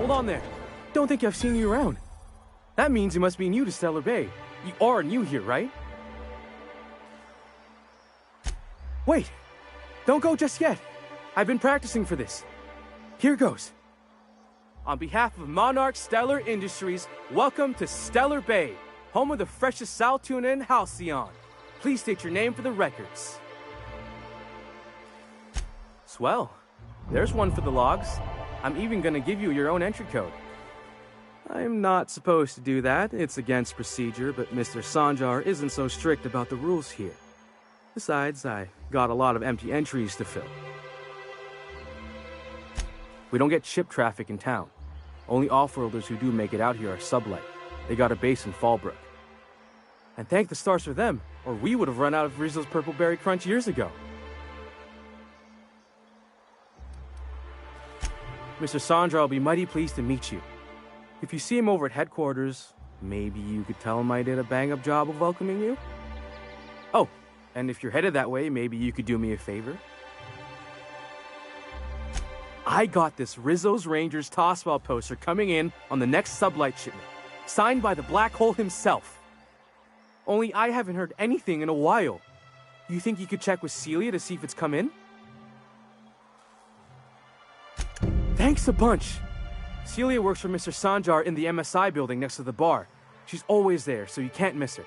hold on there. Don't think I've seen you around. That means you must be new to Stellar Bay. You are new here, right? Wait! Don't go just yet. I've been practicing for this. Here goes. On behalf of Monarch Stellar Industries, welcome to Stellar Bay, home of the freshest sal tuna and halcyon. Please state your name for the records. Swell. There's one for the logs. I'm even gonna give you your own entry code. I'm not supposed to do that. It's against procedure, but Mr. Sanjar isn't so strict about the rules here. Besides, I got a lot of empty entries to fill. We don't get ship traffic in town. Only off-worlders who do make it out here are Sublight. They got a base in Fallbrook. And thank the stars for them, or we would have run out of Rizzo's Purple Berry Crunch years ago. Mr. Sandra will be mighty pleased to meet you. If you see him over at headquarters, maybe you could tell him I did a bang-up job of welcoming you? Oh, and if you're headed that way, maybe you could do me a favor? I got this Rizzo's Rangers Tossball poster coming in on the next Sublight shipment, signed by the Black Hole himself. Only I haven't heard anything in a while. You think you could check with Celia to see if it's come in? Thanks a bunch. Celia works for Mr. Sanjar in the MSI building next to the bar. She's always there, so you can't miss her.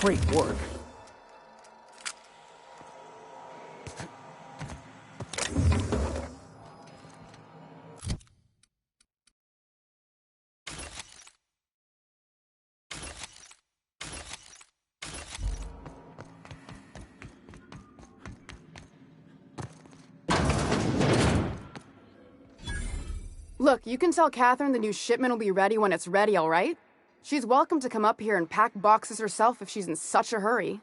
Great work. Look, you can tell Catherine the new shipment will be ready when it's ready, all right? She's welcome to come up here and pack boxes herself if she's in such a hurry.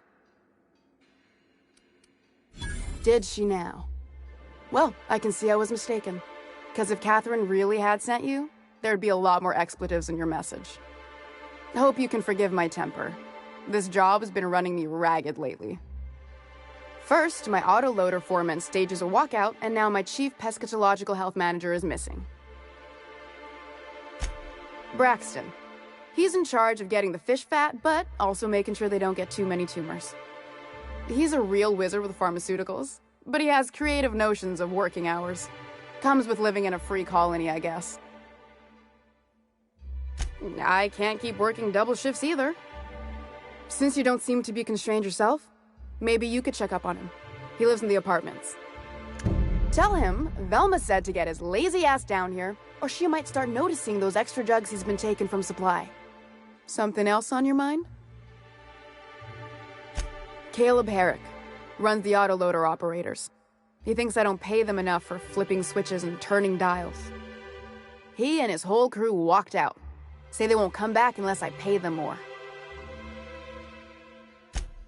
Did she now? Well, I can see I was mistaken. Because if Catherine really had sent you, there'd be a lot more expletives in your message. I hope you can forgive my temper. This job has been running me ragged lately. First, my autoloader foreman stages a walkout, and now my chief pescatological health manager is missing. Braxton. He's in charge of getting the fish fat, but also making sure they don't get too many tumors. He's a real wizard with pharmaceuticals, but he has creative notions of working hours. Comes with living in a free colony, I guess. I can't keep working double shifts either. Since you don't seem to be constrained yourself, maybe you could check up on him. He lives in the apartments. Tell him Velma said to get his lazy ass down here, or she might start noticing those extra jugs he's been taking from supply. Something else on your mind? Caleb Herrick runs the autoloader operators. He thinks I don't pay them enough for flipping switches and turning dials. He and his whole crew walked out. Say they won't come back unless I pay them more.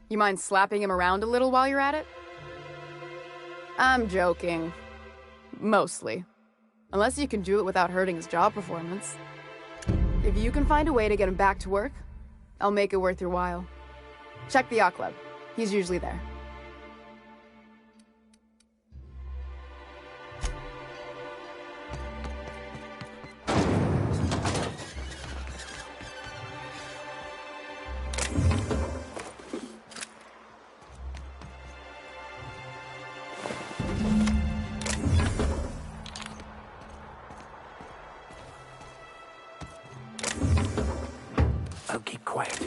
You mind slapping him around a little while you're at it? I'm joking. Mostly. Unless you can do it without hurting his job performance. If you can find a way to get him back to work, I'll make it worth your while. Check the yacht club. He's usually there. I'll keep quiet.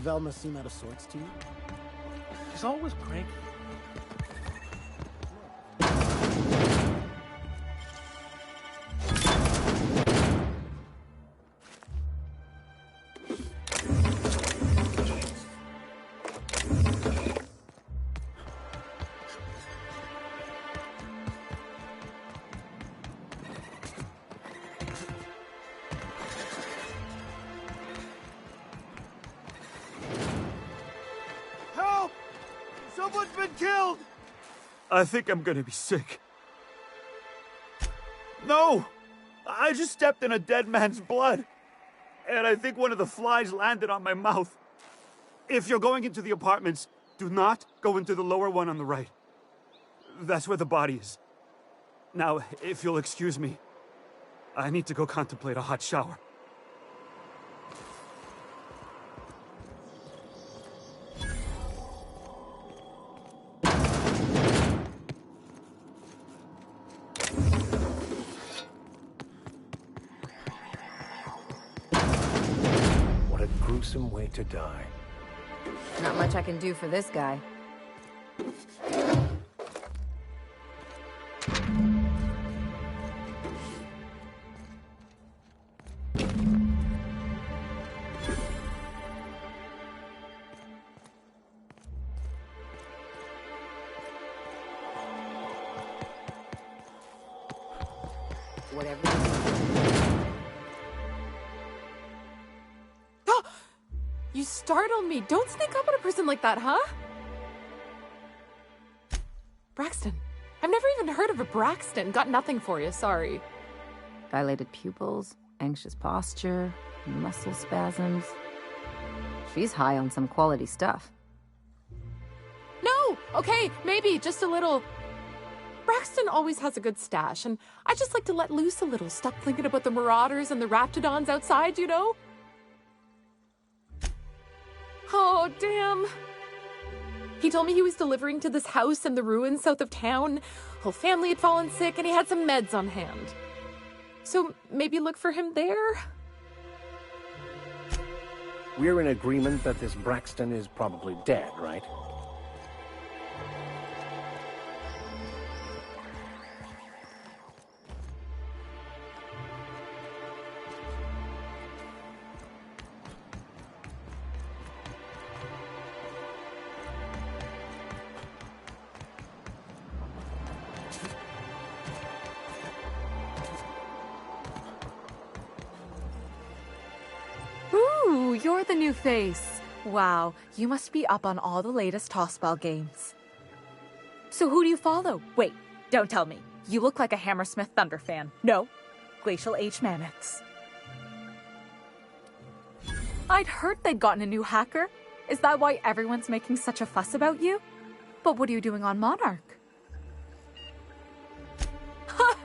Velma seem out of sorts to you? She's always cranky. Someone's been killed! I think I'm gonna be sick. No! I just stepped in a dead man's blood. And I think one of the flies landed on my mouth. If you're going into the apartments, do not go into the lower one on the right. That's where the body is. Now, if you'll excuse me, I need to go contemplate a hot shower. Gruesome way to die. Not much I can do for this guy. Whatever you do. You startled me. Don't sneak up on a person like that, huh? Braxton. I've never even heard of a Braxton. Got nothing for you, sorry. Dilated pupils, anxious posture, muscle spasms. She's high on some quality stuff. No! Okay, maybe, just a little. Braxton always has a good stash, and I just like to let loose a little. Stop thinking about the marauders and the raptidons outside, you know? Oh, damn. He told me he was delivering to this house in the ruins south of town. Whole family had fallen sick and he had some meds on hand. So maybe look for him there? We're in agreement that this Braxton is probably dead, right? Ooh, you're the new face. Wow, you must be up on all the latest tossball games. So who do you follow? Wait, don't tell me. You look like a Hammersmith Thunder fan. No, Glacial H Mammoths. I'd heard they'd gotten a new hacker. Is that why everyone's making such a fuss about you? But what are you doing on Monarch? Ha!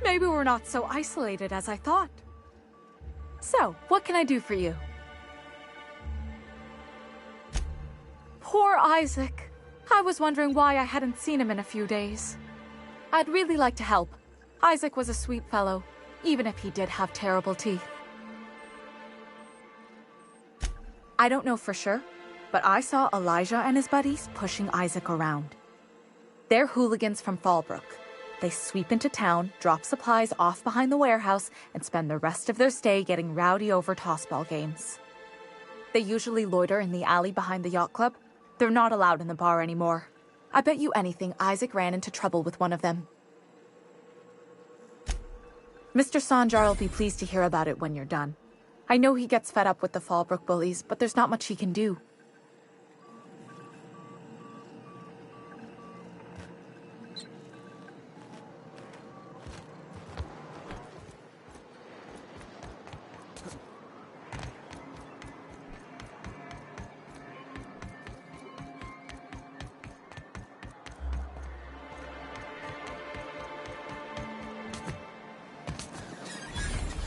Maybe we're not so isolated as I thought. So, what can I do for you? Poor Isaac. I was wondering why I hadn't seen him in a few days. I'd really like to help. Isaac was a sweet fellow, even if he did have terrible teeth. I don't know for sure, but I saw Elijah and his buddies pushing Isaac around. They're hooligans from Fallbrook. They sweep into town, drop supplies off behind the warehouse, and spend the rest of their stay getting rowdy over tossball games. They usually loiter in the alley behind the yacht club. They're not allowed in the bar anymore. I bet you anything Isaac ran into trouble with one of them. Mr. Sanjar will be pleased to hear about it when you're done. I know he gets fed up with the Fallbrook bullies, but there's not much he can do.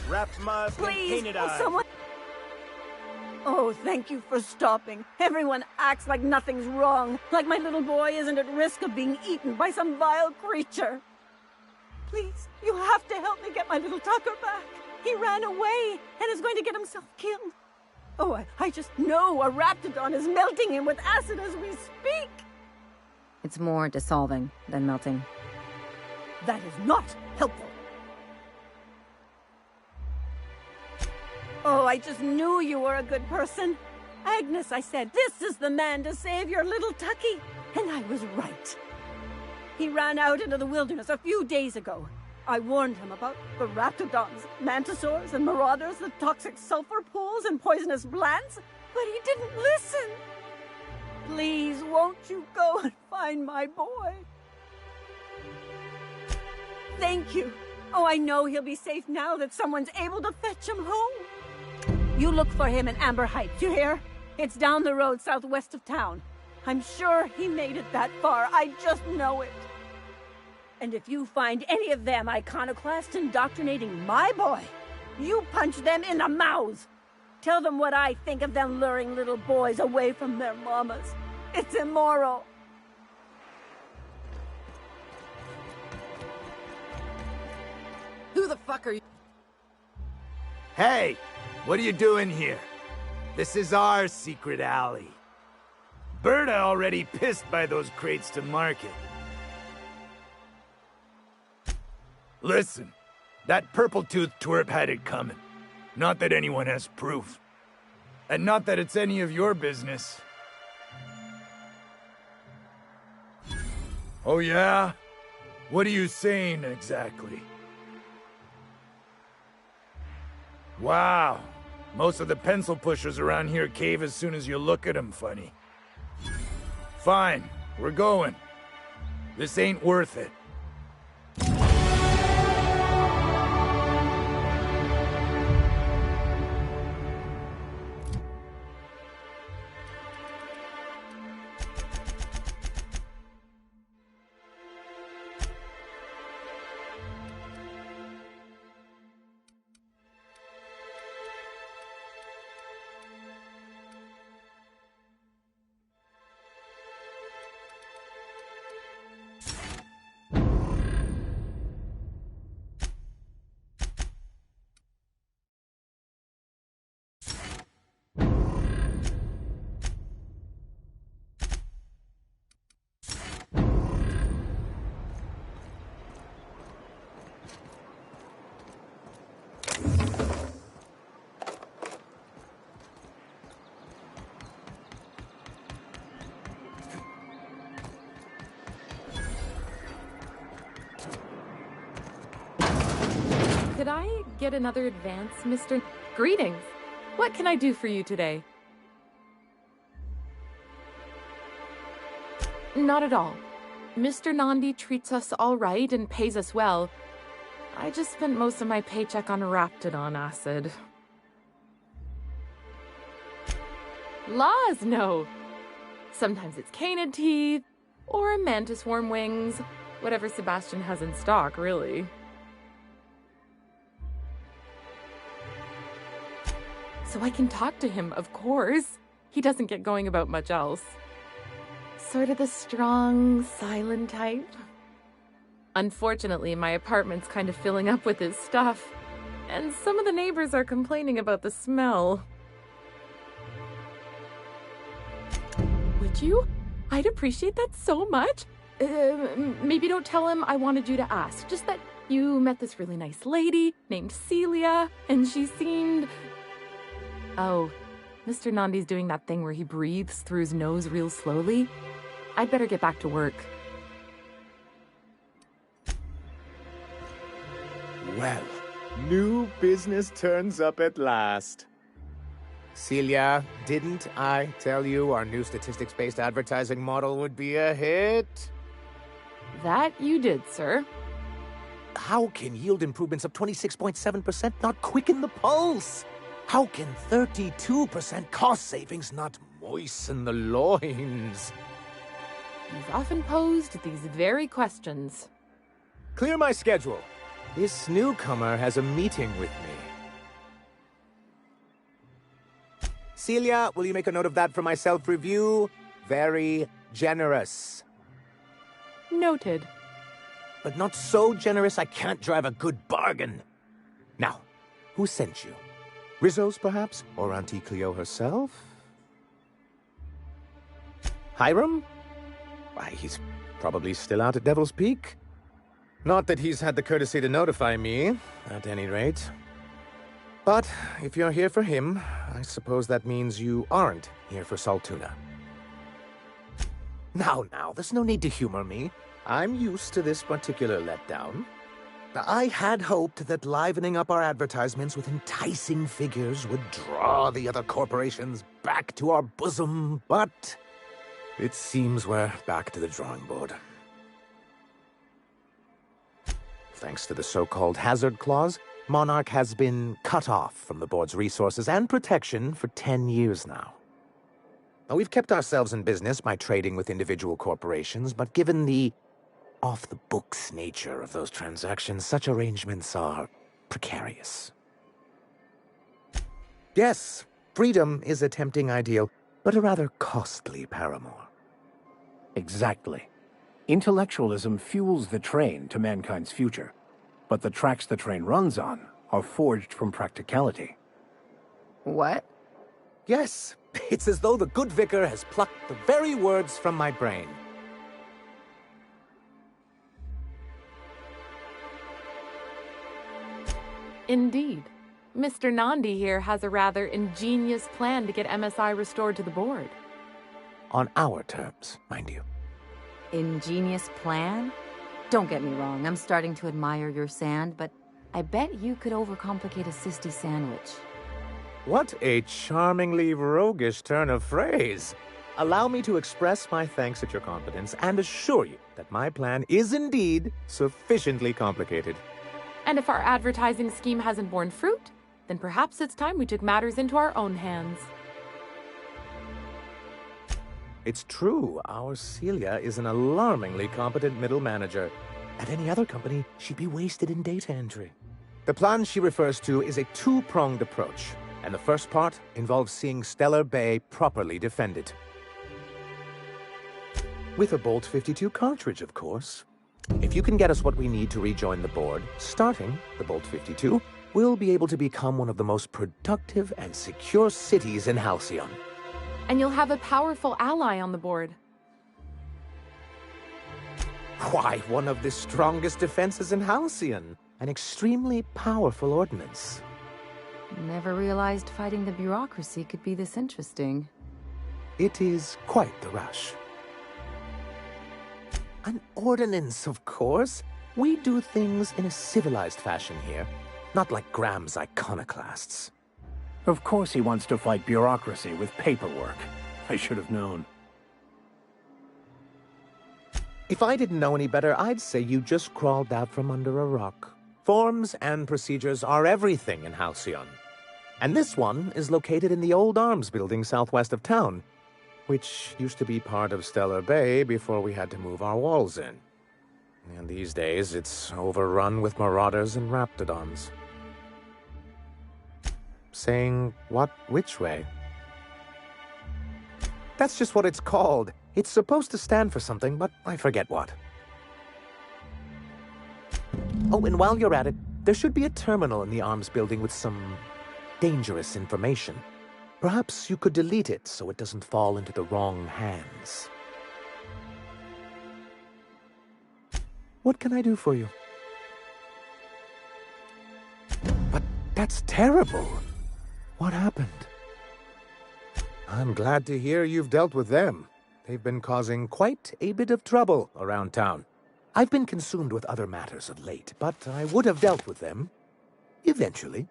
Wrapped musk and Please, painted eyes. someone... Oh, thank you for stopping. Everyone acts like nothing's wrong, like my little boy isn't at risk of being eaten by some vile creature. Please, you have to help me get my little Tucker back. He ran away and is going to get himself killed. Oh, I just know a Raptidon is melting him with acid as we speak. It's more dissolving than melting. That is not helpful. Oh, I just knew you were a good person. Agnes, I said, this is the man to save your little Tucky. And I was right. He ran out into the wilderness a few days ago. I warned him about the Raptidons, Mantisaurs, and Marauders, the toxic sulfur pools, and poisonous plants, but he didn't listen. Please, won't you go and find my boy? Thank you. Oh, I know he'll be safe now that someone's able to fetch him home. You look for him in Amber Heights, you hear? It's down the road southwest of town. I'm sure he made it that far. I just know it. And if you find any of them iconoclast indoctrinating my boy, you punch them in the mouths. Tell them what I think of them luring little boys away from their mamas. It's immoral. Who the fuck are you? Hey, what are you doing here? This is our secret alley. Berta already pissed by those crates to market. Listen, that purple-toothed twerp had it coming. Not that anyone has proof. And not that it's any of your business. Oh yeah? What are you saying exactly? Wow. Most of the pencil pushers around here cave as soon as you look at them funny. Fine, we're going. This ain't worth it. Could I get another advance, Mr. Greetings. What can I do for you today? Not at all. Mr. Nandi treats us all right and pays us well. I just spent most of my paycheck on Raptidon acid. Laws, no. Sometimes it's canid teeth, or mantis worm wings. Whatever Sebastian has in stock, really. So I can talk to him, of course. He doesn't get going about much else. Sort of the strong, silent type. Unfortunately, my apartment's kind of filling up with his stuff. And some of the neighbors are complaining about the smell. Would you? I'd appreciate that so much. Maybe don't tell him I wanted you to ask. Just that you met this really nice lady named Celia, and she seemed... Oh, Mr. Nandi's doing that thing where he breathes through his nose real slowly. I'd better get back to work. Well, new business turns up at last. Celia, didn't I tell you our new statistics-based advertising model would be a hit? That you did, sir. How can yield improvements of 26.7% not quicken the pulse? How can 32% cost savings not moisten the loins? You've often posed these very questions. Clear my schedule. This newcomer has a meeting with me. Celia, will you make a note of that for my self-review? Very generous. Noted. But not so generous I can't drive a good bargain. Now, who sent you? Rizzo's, perhaps? Or Auntie Cleo herself? Hiram? Why, he's probably still out at Devil's Peak. Not that he's had the courtesy to notify me, at any rate. But if you're here for him, I suppose that means you aren't here for Saltuna. Now, there's no need to humor me. I'm used to this particular letdown. I had hoped that livening up our advertisements with enticing figures would draw the other corporations back to our bosom, but it seems we're back to the drawing board. Thanks to the so-called hazard clause, Monarch has been cut off from the board's resources and protection for 10 years now. Now, we've kept ourselves in business by trading with individual corporations, but given the off-the-books nature of those transactions, such arrangements are precarious. Yes, freedom is a tempting ideal, but a rather costly paramour. Exactly. Intellectualism fuels the train to mankind's future, but the tracks the train runs on are forged from practicality. What? Yes, it's as though the good vicar has plucked the very words from my brain. Indeed. Mr. Nandi here has a rather ingenious plan to get MSI restored to the board. On our terms, mind you. Ingenious plan? Don't get me wrong, I'm starting to admire your sand, but I bet you could overcomplicate a sisty sandwich. What a charmingly roguish turn of phrase. Allow me to express my thanks at your confidence and assure you that my plan is indeed sufficiently complicated. And if our advertising scheme hasn't borne fruit, then perhaps it's time we took matters into our own hands. It's true, our Celia is an alarmingly competent middle manager. At any other company, she'd be wasted in data entry. The plan she refers to is a two-pronged approach, and the first part involves seeing Stellar Bay properly defended. With a Bolt 52 cartridge, of course. If you can get us what we need to rejoin the board, starting the Bolt 52, we'll be able to become one of the most productive and secure cities in Halcyon. And you'll have a powerful ally on the board. Why, one of the strongest defenses in Halcyon. An extremely powerful ordnance. Never realized fighting the bureaucracy could be this interesting. It is quite the rush. An ordinance, of course. We do things in a civilized fashion here, not like Graham's iconoclasts. Of course he wants to fight bureaucracy with paperwork. I should have known. If I didn't know any better, I'd say you just crawled out from under a rock. Forms and procedures are everything in Halcyon. And this one is located in the old arms building southwest of town, which used to be part of Stellar Bay before we had to move our walls in. And these days, it's overrun with marauders and raptidons. Saying what which way? That's just what it's called. It's supposed to stand for something, but I forget what. Oh, and while you're at it, there should be a terminal in the arms building with some dangerous information. Perhaps you could delete it so it doesn't fall into the wrong hands. What can I do for you? But that's terrible. What happened? I'm glad to hear you've dealt with them. They've been causing quite a bit of trouble around town. I've been consumed with other matters of late, but I would have dealt with them eventually.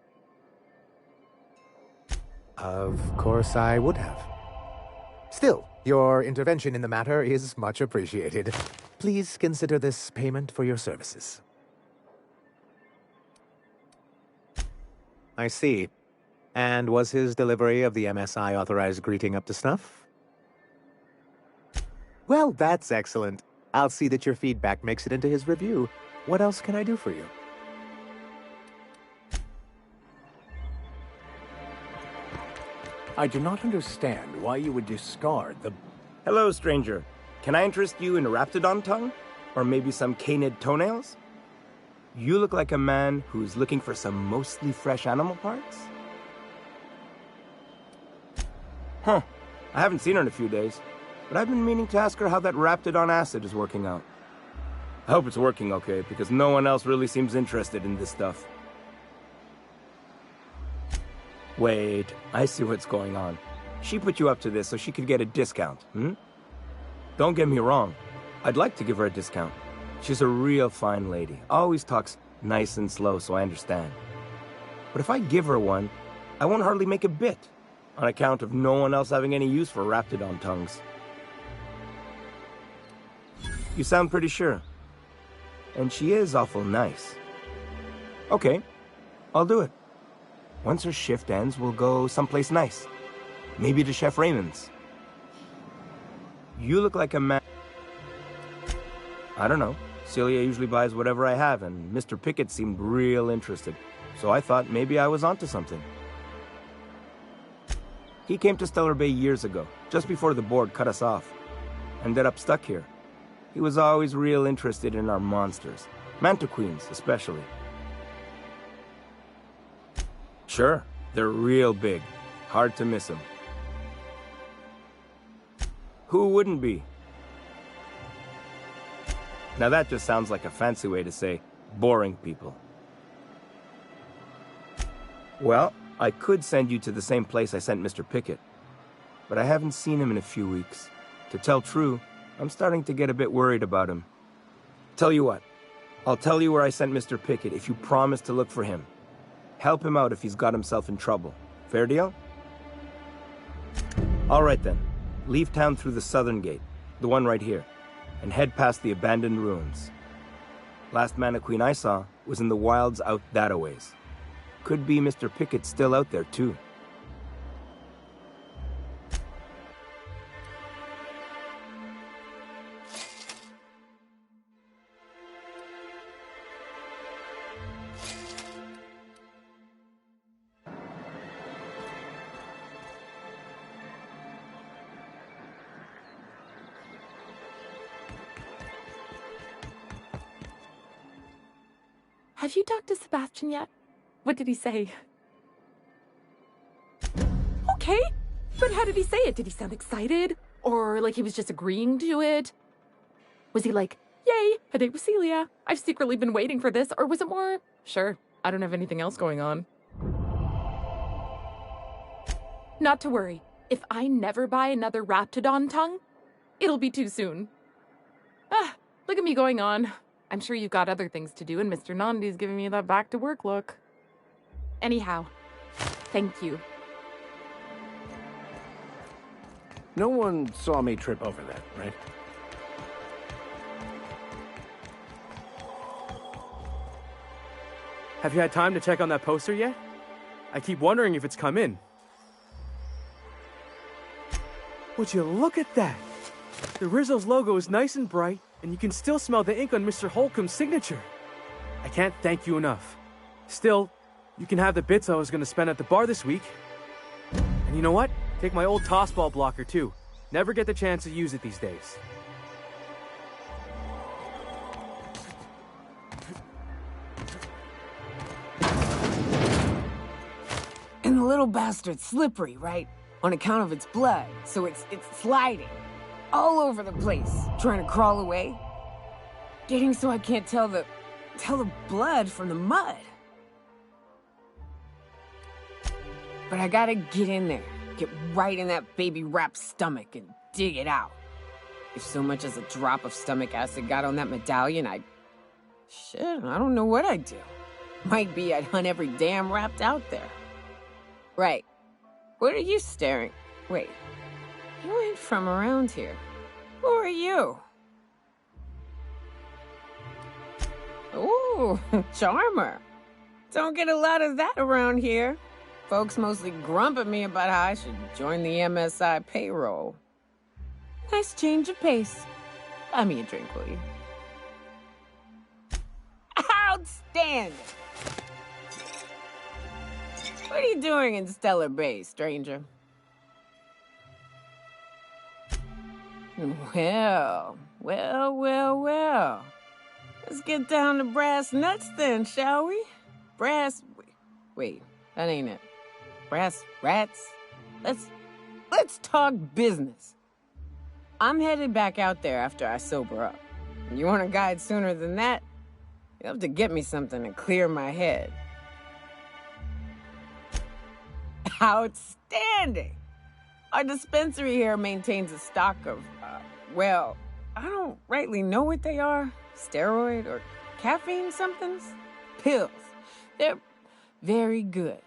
Of course I would have. Still, your intervention in the matter is much appreciated. Please consider this payment for your services. I see. And was his delivery of the MSI authorized greeting up to snuff? Well, that's excellent. I'll see that your feedback makes it into his review. What else can I do for you? I do not understand why you would discard the... Hello, stranger. Can I interest you in raptidon tongue? Or maybe some canid toenails? You look like a man who's looking for some mostly fresh animal parts? Huh. I haven't seen her in a few days, but I've been meaning to ask her how that Raptidon acid is working out. I hope it's working okay, because no one else really seems interested in this stuff. Wait, I see what's going on. She put you up to this so she could get a discount, hmm? Don't get me wrong. I'd like to give her a discount. She's a real fine lady. Always talks nice and slow, so I understand. But if I give her one, I won't hardly make a bit, on account of no one else having any use for Raptidon tongues. You sound pretty sure. And she is awful nice. Okay, I'll do it. Once her shift ends, we'll go someplace nice. Maybe to Chef Raymond's. You look like a man... I don't know. Celia usually buys whatever I have, and Mr. Pickett seemed real interested. So I thought maybe I was onto something. He came to Stellar Bay years ago, just before the board cut us off. Ended up stuck here. He was always real interested in our monsters. Mantiqueens, especially. Sure, they're real big. Hard to miss them. Who wouldn't be? Now that just sounds like a fancy way to say boring people. Well, I could send you to the same place I sent Mr. Pickett, but I haven't seen him in a few weeks. To tell true, I'm starting to get a bit worried about him. Tell you what, I'll tell you where I sent Mr. Pickett if you promise to look for him. Help him out if he's got himself in trouble. Fair deal? All right then. Leave town through the southern gate, the one right here, and head past the abandoned ruins. Last Mantiqueen I saw was in the wilds out that-a-ways. Could be Mr. Pickett still out there, too. Have you talked to Sebastian yet? What did he say? Okay, but how did he say it? Did he sound excited? Or like he was just agreeing to it? Was he like, yay, a date with Celia. I've secretly been waiting for this. Or was it more, sure, I don't have anything else going on. Not to worry. If I never buy another Raptidon tongue, it'll be too soon. Ah, look at me going on. I'm sure you've got other things to do, and Mr. Nandi's giving me that back-to-work look. Anyhow, thank you. No one saw me trip over that, right? Have you had time to check on that poster yet? I keep wondering if it's come in. Would you look at that? The Rizzo's logo is nice and bright, and you can still smell the ink on Mr. Holcomb's signature. I can't thank you enough. Still, you can have the bits I was going to spend at the bar this week. And you know what? Take my old tossball blocker, too. Never get the chance to use it these days. And the little bastard's slippery, right? On account of its blood, so it's sliding. All over the place, trying to crawl away. Getting so I can't tell the blood from the mud. But I gotta get in there, get right in that baby rap's stomach and dig it out. If so much as a drop of stomach acid got on that medallion, shit, I don't know what I'd do. Might be I'd hunt every damn Rapt out there. Right. What are you staring? Wait. You ain't from around here. Who are you? Ooh, charmer. Don't get a lot of that around here. Folks mostly grump at me about how I should join the MSI payroll. Nice change of pace. Buy me a drink, will you? Outstanding! What are you doing in Stellar Bay, stranger? Well. Let's get down to brass nuts then, shall we? Wait, that ain't it. Brass rats? Let's talk business. I'm headed back out there after I sober up. You want a guide sooner than that? You'll have to get me something to clear my head. Outstanding! Our dispensary here maintains a stock of, well, I don't rightly know what they are. Steroid or caffeine somethings? Pills. They're very good.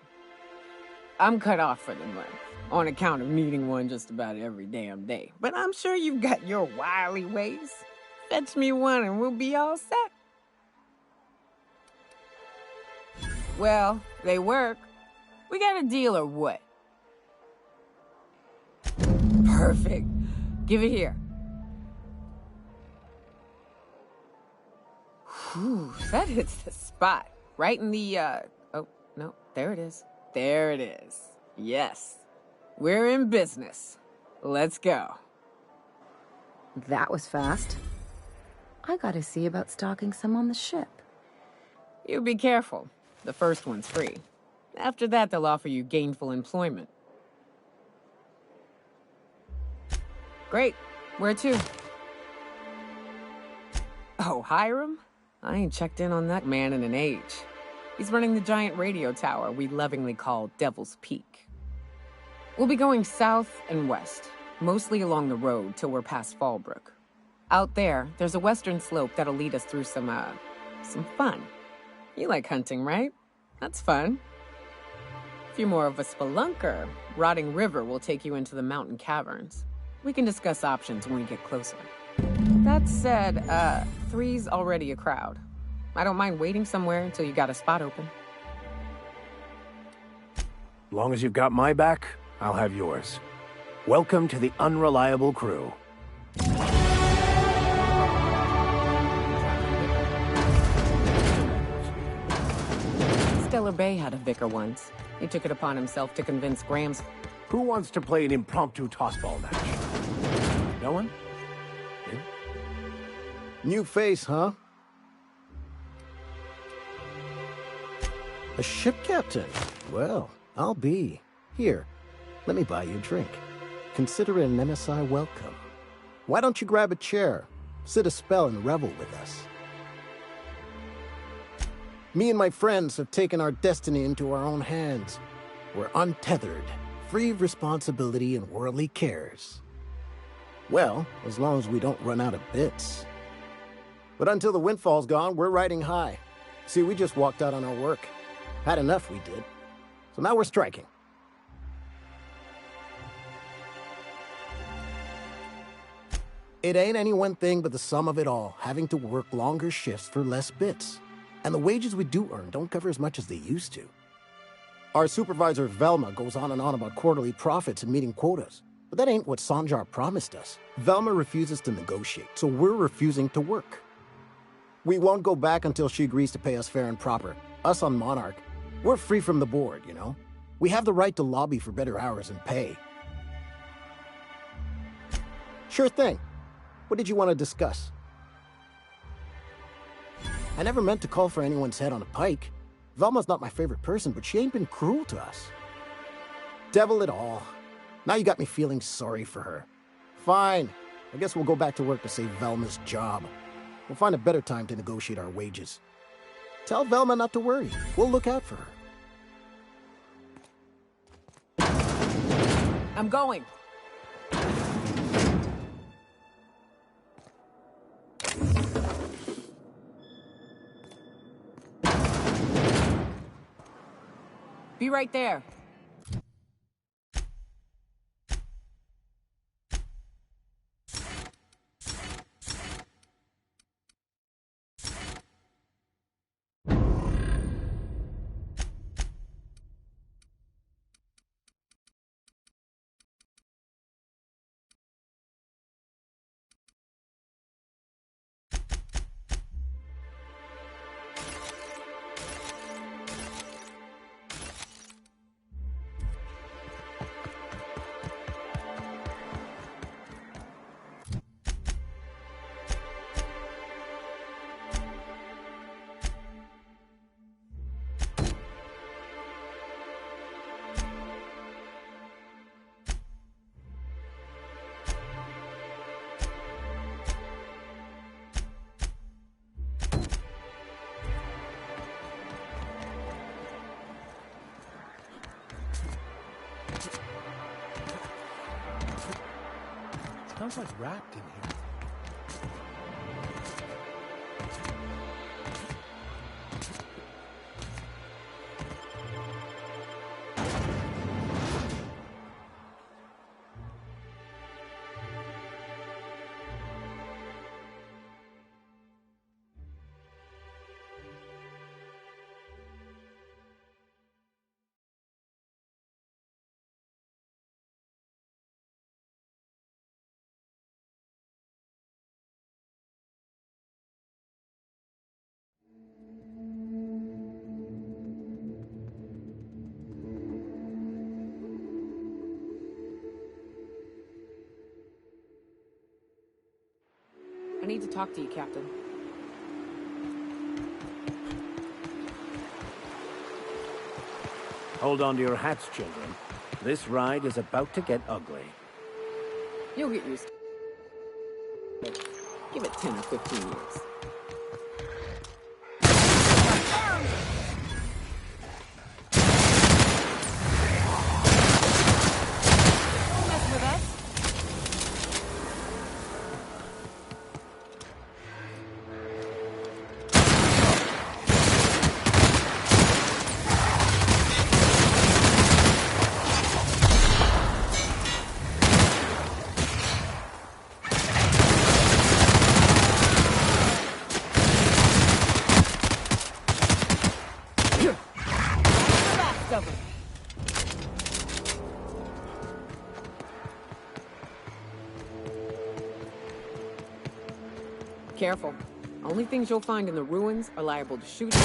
I'm cut off for the month, on account of needing one just about every damn day. But I'm sure you've got your wily ways. Fetch me one and we'll be all set. Well, they work. We got a deal or what? Perfect. Give it here. Whew, that hits the spot. Right in the, oh, no, there it is. There it is. Yes. We're in business. Let's go. That was fast. I gotta see about stocking some on the ship. You be careful. The first one's free. After that, they'll offer you gainful employment. Great. Where to? Oh, Hiram? I ain't checked in on that man in an age. He's running the giant radio tower we lovingly call Devil's Peak. We'll be going south and west, mostly along the road till we're past Fallbrook. Out there, there's a western slope that'll lead us through some fun. You like hunting, right? That's fun. If you're more of a spelunker, Rotting River will take you into the mountain caverns. We can discuss options when we get closer. That said, 3's already a crowd. I don't mind waiting somewhere until you got a spot open. Long as you've got my back, I'll have yours. Welcome to the Unreliable Crew. Stellar Bay had a vicar once. He took it upon himself to convince Grams. Who wants to play an impromptu tossball match? No one? Yeah? New face, huh? A ship captain? Well, I'll be. Here, let me buy you a drink. Consider it an MSI welcome. Why don't you grab a chair, sit a spell and revel with us? Me and my friends have taken our destiny into our own hands. We're untethered, free of responsibility and worldly cares. Well, as long as we don't run out of bits. But until the windfall's gone, we're riding high. See, we just walked out on our work. Had enough, we did. So now we're striking. It ain't any one thing but the sum of it all, having to work longer shifts for less bits. And the wages we do earn don't cover as much as they used to. Our supervisor, Velma, goes on and on about quarterly profits and meeting quotas. But that ain't what Sanjar promised us. Velma refuses to negotiate, so we're refusing to work. We won't go back until she agrees to pay us fair and proper. Us on Monarch, we're free from the board, you know? We have the right to lobby for better hours and pay. Sure thing. What did you want to discuss? I never meant to call for anyone's head on a pike. Velma's not my favorite person, but she ain't been cruel to us. Devil it all. Now you got me feeling sorry for her. Fine. I guess we'll go back to work to save Velma's job. We'll find a better time to negotiate our wages. Tell Velma not to worry. We'll look out for her. I'm going. Be right there. Sounds like wrapped in here. I need to talk to you, Captain. Hold on to your hats, children. This ride is about to get ugly. You'll get used to it. Give it 10 or 15 years. Don't mess with us. Careful. Only things you'll find in the ruins are liable to shoot you.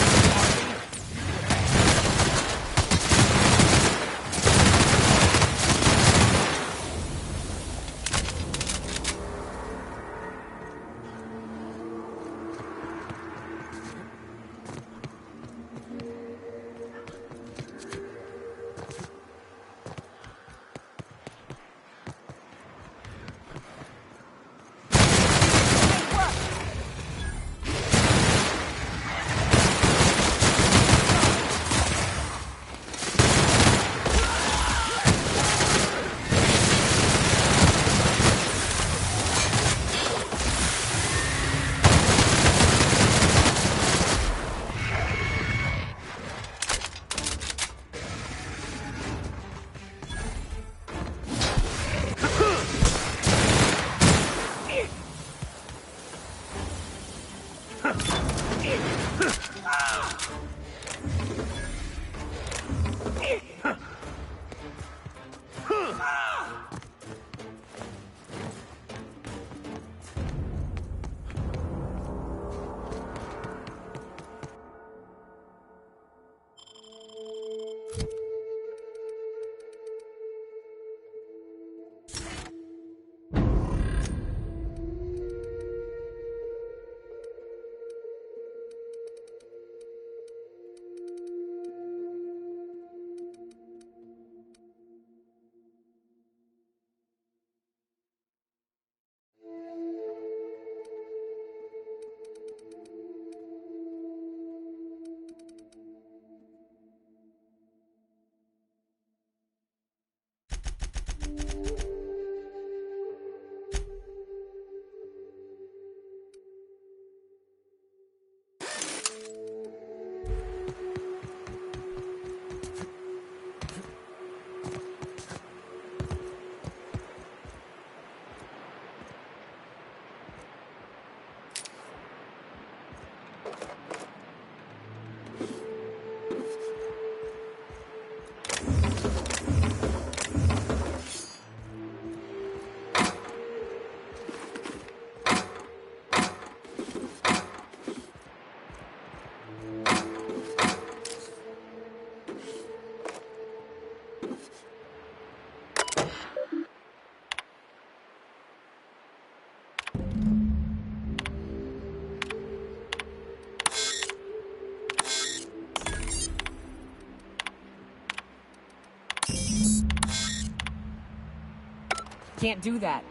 Can't do that.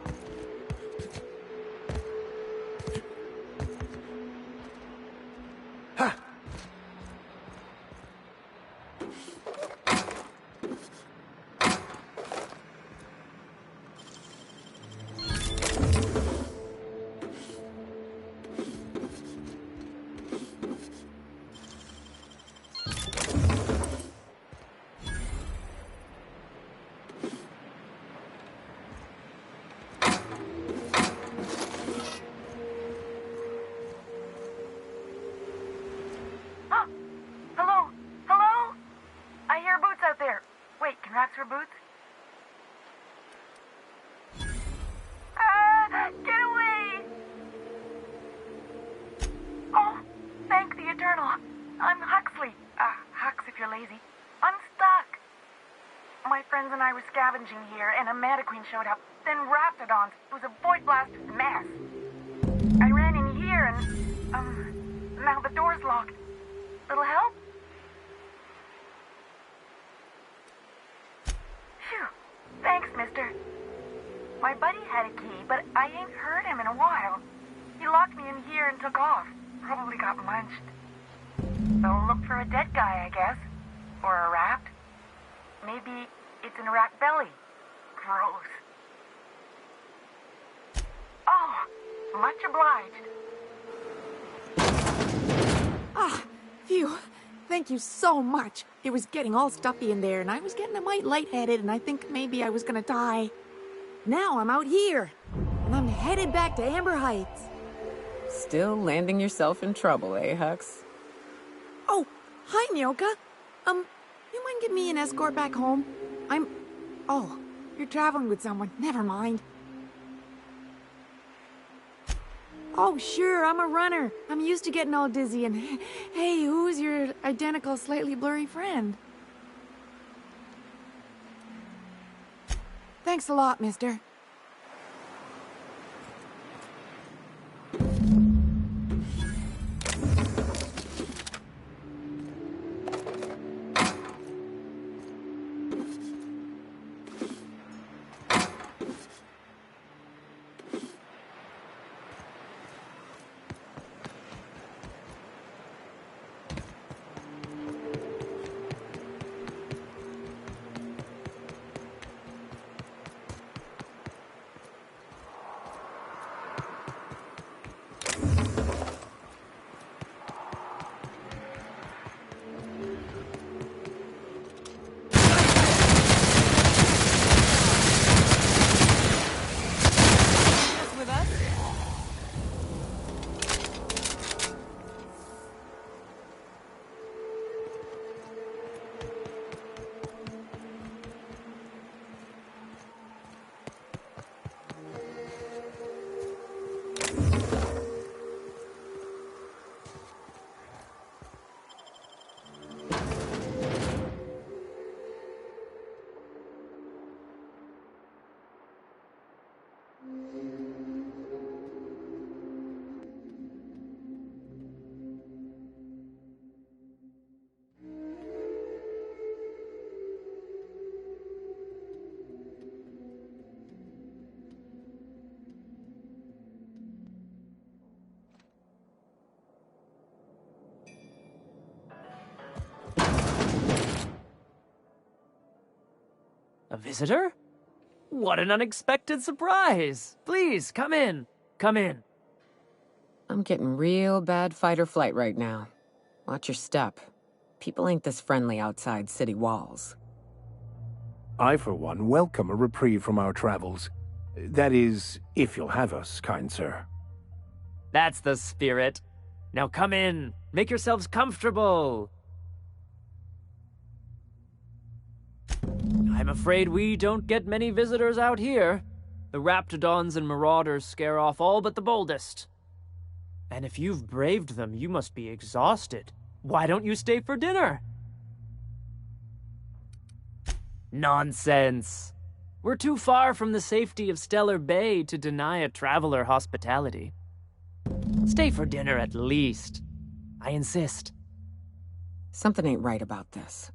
for boots? Get away! Oh, thank the Eternal. I'm Huxley. Hux if you're lazy. I'm stuck. My friends and I were scavenging here, and a Mantiqueen showed up. Then Raptidons. It was a void-blasted mess. I ran in here, and, now the door's locked. Little help? Phew. Thanks, mister. My buddy had a key, but I ain't heard him in a while. He locked me in here and took off. Probably got munched. So look for a dead guy, I guess. Or a rat. Maybe it's in a rat belly. Gross. Oh, much obliged. Ah, phew. Thank you so much. It was getting all stuffy in there, and I was getting a mite lightheaded, and I think maybe I was gonna die. Now I'm out here, and I'm headed back to Amber Heights. Still landing yourself in trouble, eh, Hux? Oh, hi, Nyoka. You mind giving me an escort back home? Oh, you're traveling with someone. Never mind. Oh, sure, I'm a runner. I'm used to getting all dizzy, and hey, who's your identical, slightly blurry friend? Thanks a lot, mister. A visitor? What an unexpected surprise! Please, come in. Come in. I'm getting real bad fight or flight right now. Watch your step. People ain't this friendly outside city walls. I, for one, welcome a reprieve from our travels. That is, if you'll have us, kind sir. That's the spirit. Now come in. Make yourselves comfortable. I'm afraid we don't get many visitors out here. The Raptidons and Marauders scare off all but the boldest. And if you've braved them, you must be exhausted. Why don't you stay for dinner? Nonsense. We're too far from the safety of Stellar Bay to deny a traveler hospitality. Stay for dinner at least. I insist. Something ain't right about this.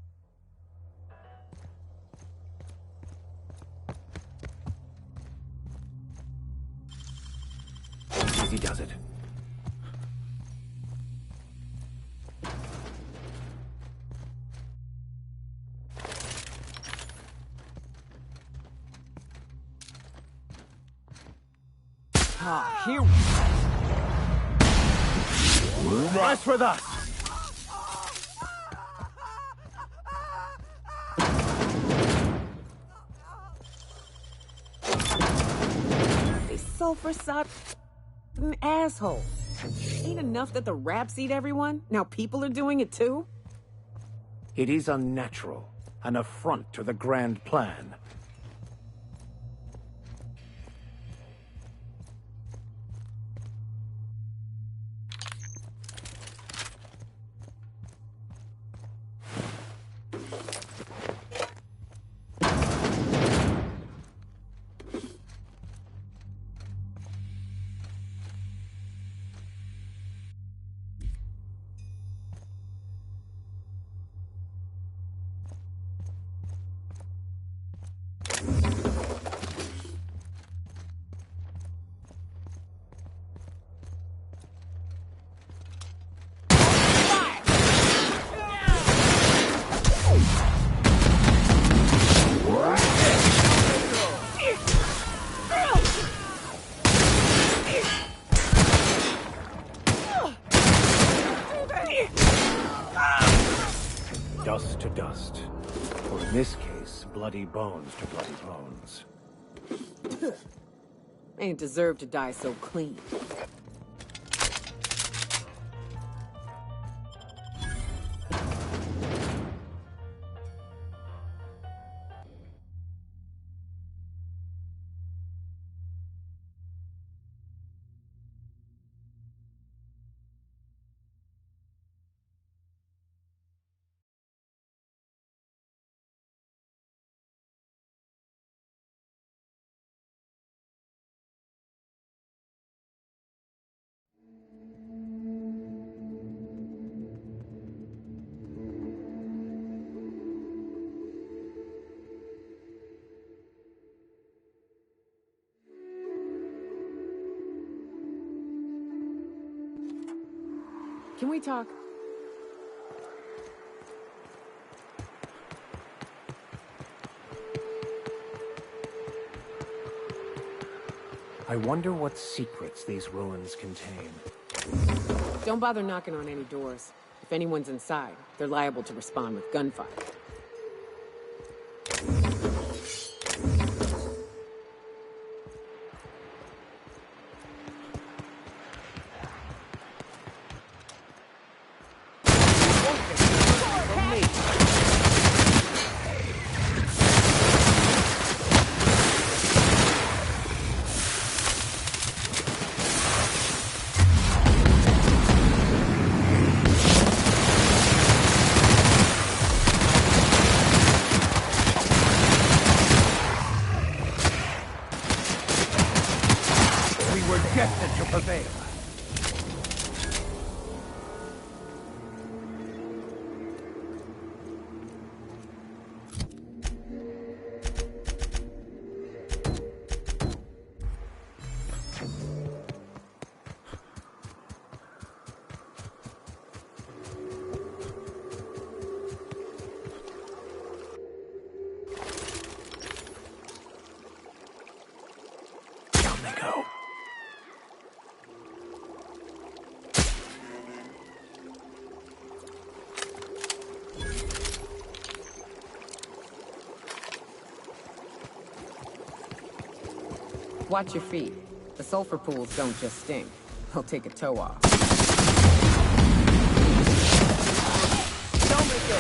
He does it. Ah, here we Rest with us! They sulfur suck. An asshole. Ain't enough that the raps eat everyone? Now people are doing it too? It is unnatural. an affront to the grand plan. Dust to dust. Or in this case, bloody bones to bloody bones. Ain't deserved to die so clean. Can we talk? I wonder what secrets these ruins contain. Don't bother knocking on any doors. If anyone's inside, they're liable to respond with gunfire. Destined to prevail. Down they go. Watch your feet. The sulfur pools don't just stink. They'll take a toe off. Down they go.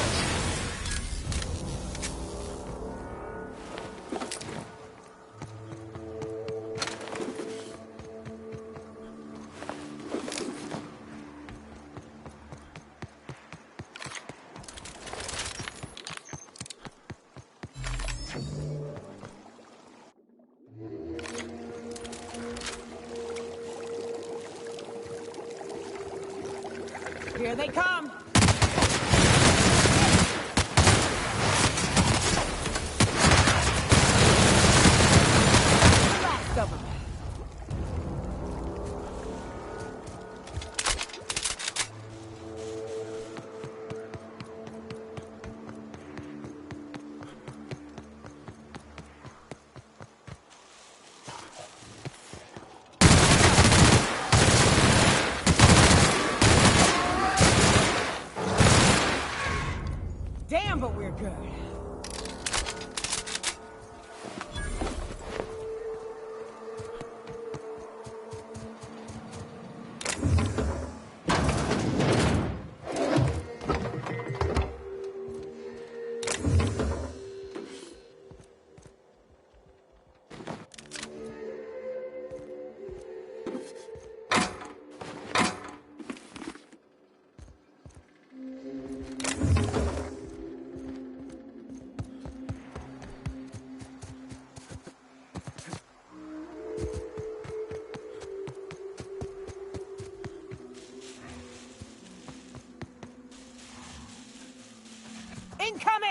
Here they come! Last of them.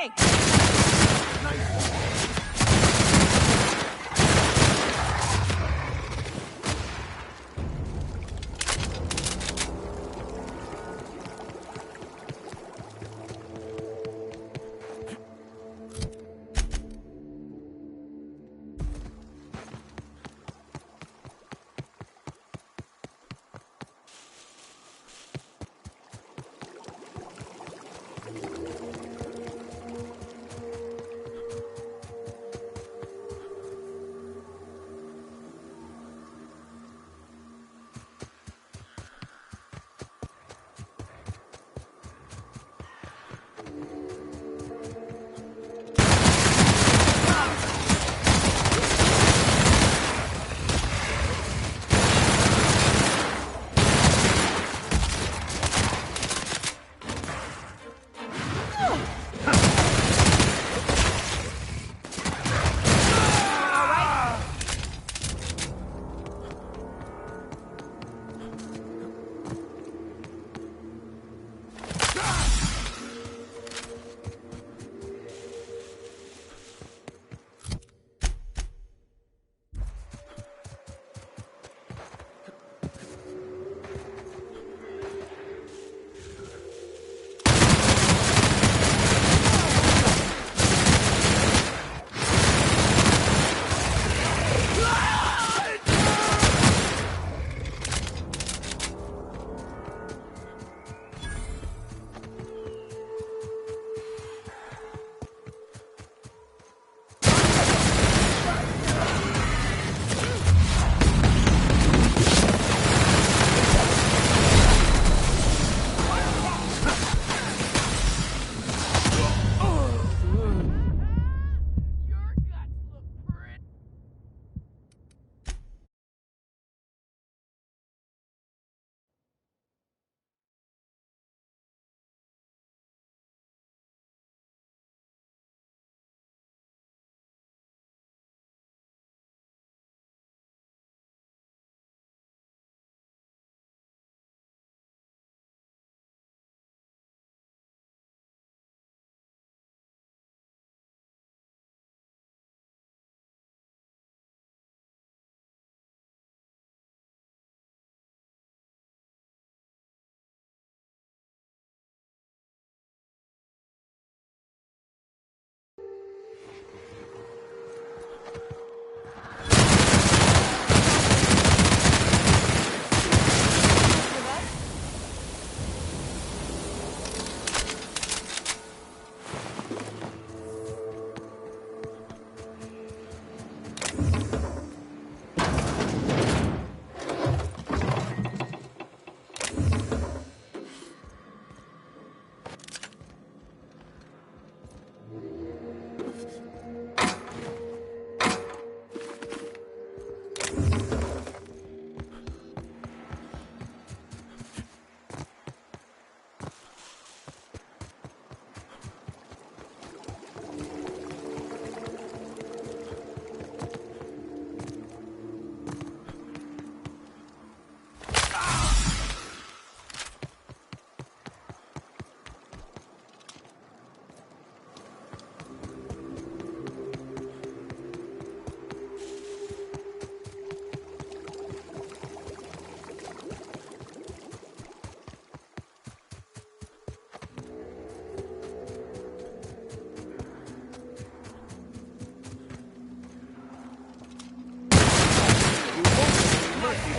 me!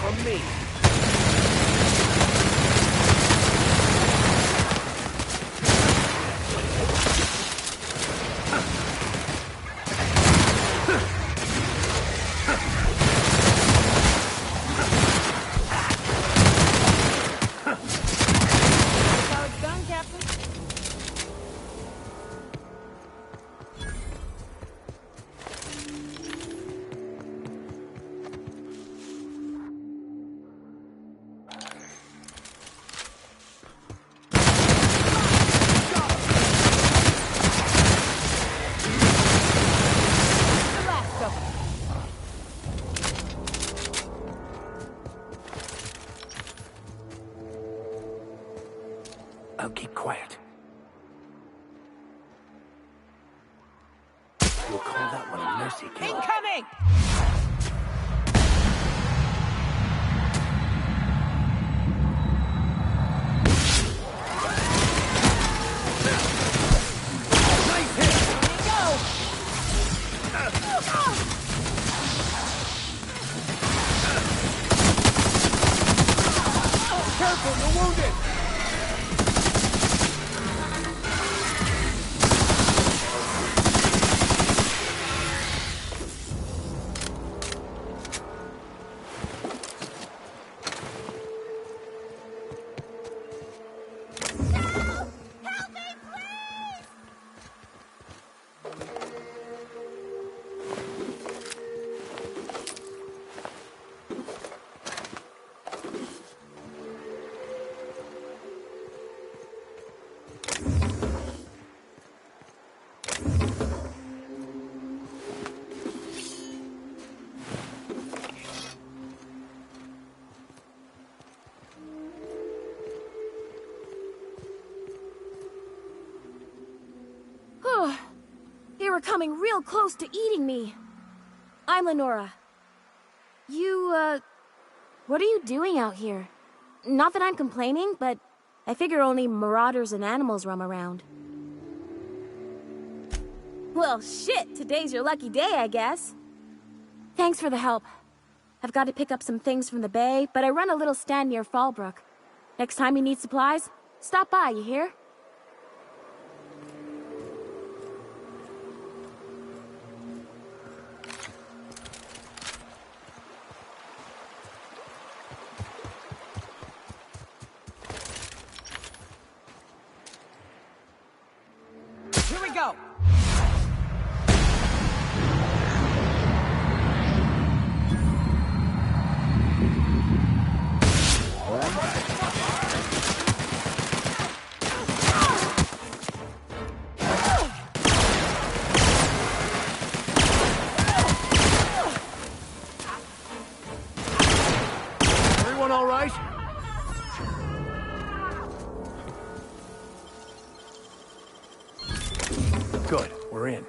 from me. How it's done, Captain? The last of them. I'll keep quiet. that one a mercy kill. Incoming! Careful, you're wounded! They were coming real close to eating me. I'm Lenora. What are you doing out here? Not that I'm complaining, but I figure only marauders and animals roam around. Well, shit, today's your lucky day, I guess. Thanks for the help. I've got to pick up some things from the bay, but I run a little stand near Fallbrook. Next time you need supplies, stop by, you hear? Here we go! Everyone all right? Good, we're in.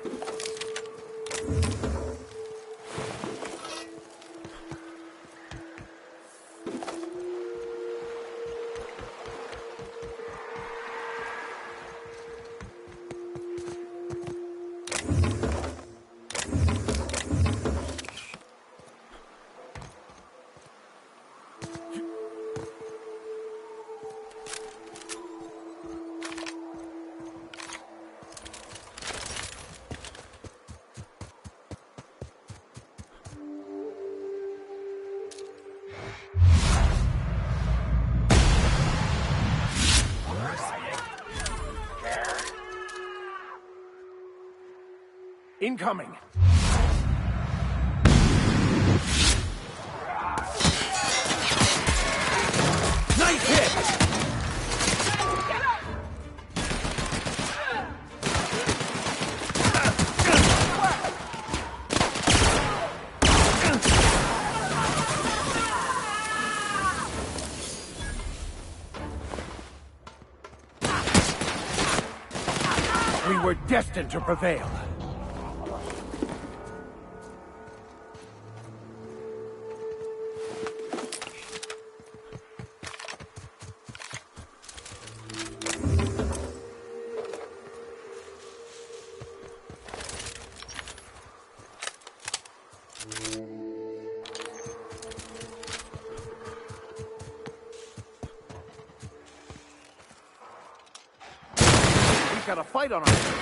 Incoming! Nice hit! We were destined to prevail. We've got a fight on our hands.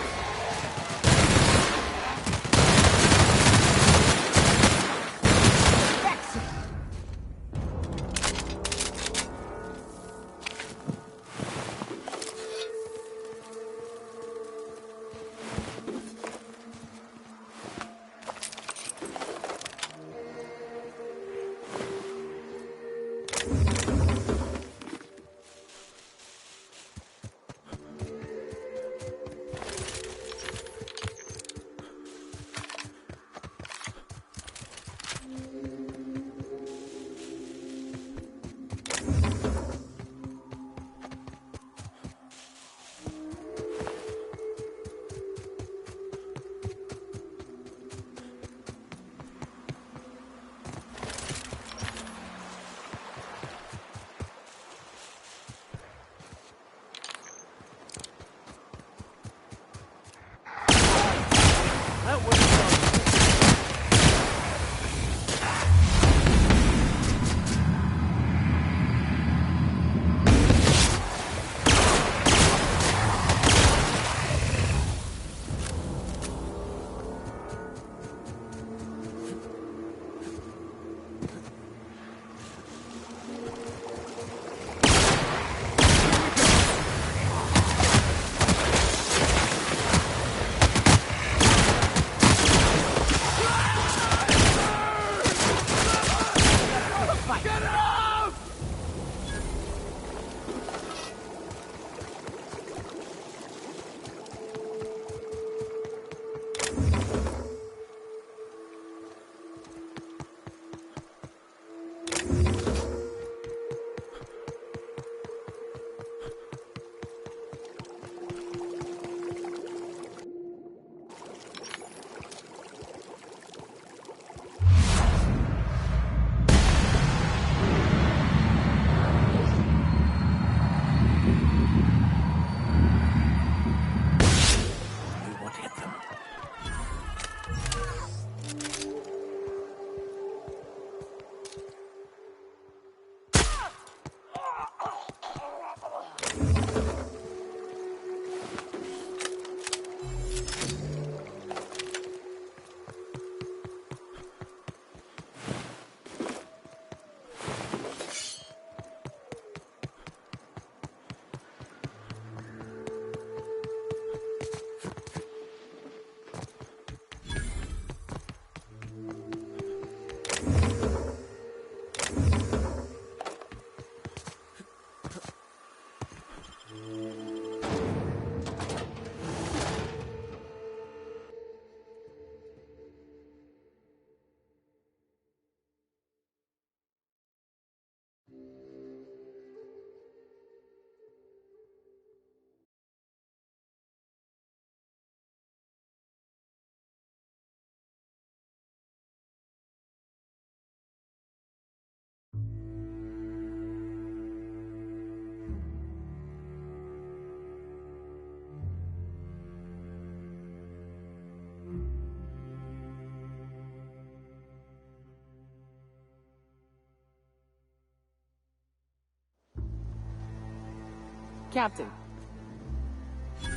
Captain.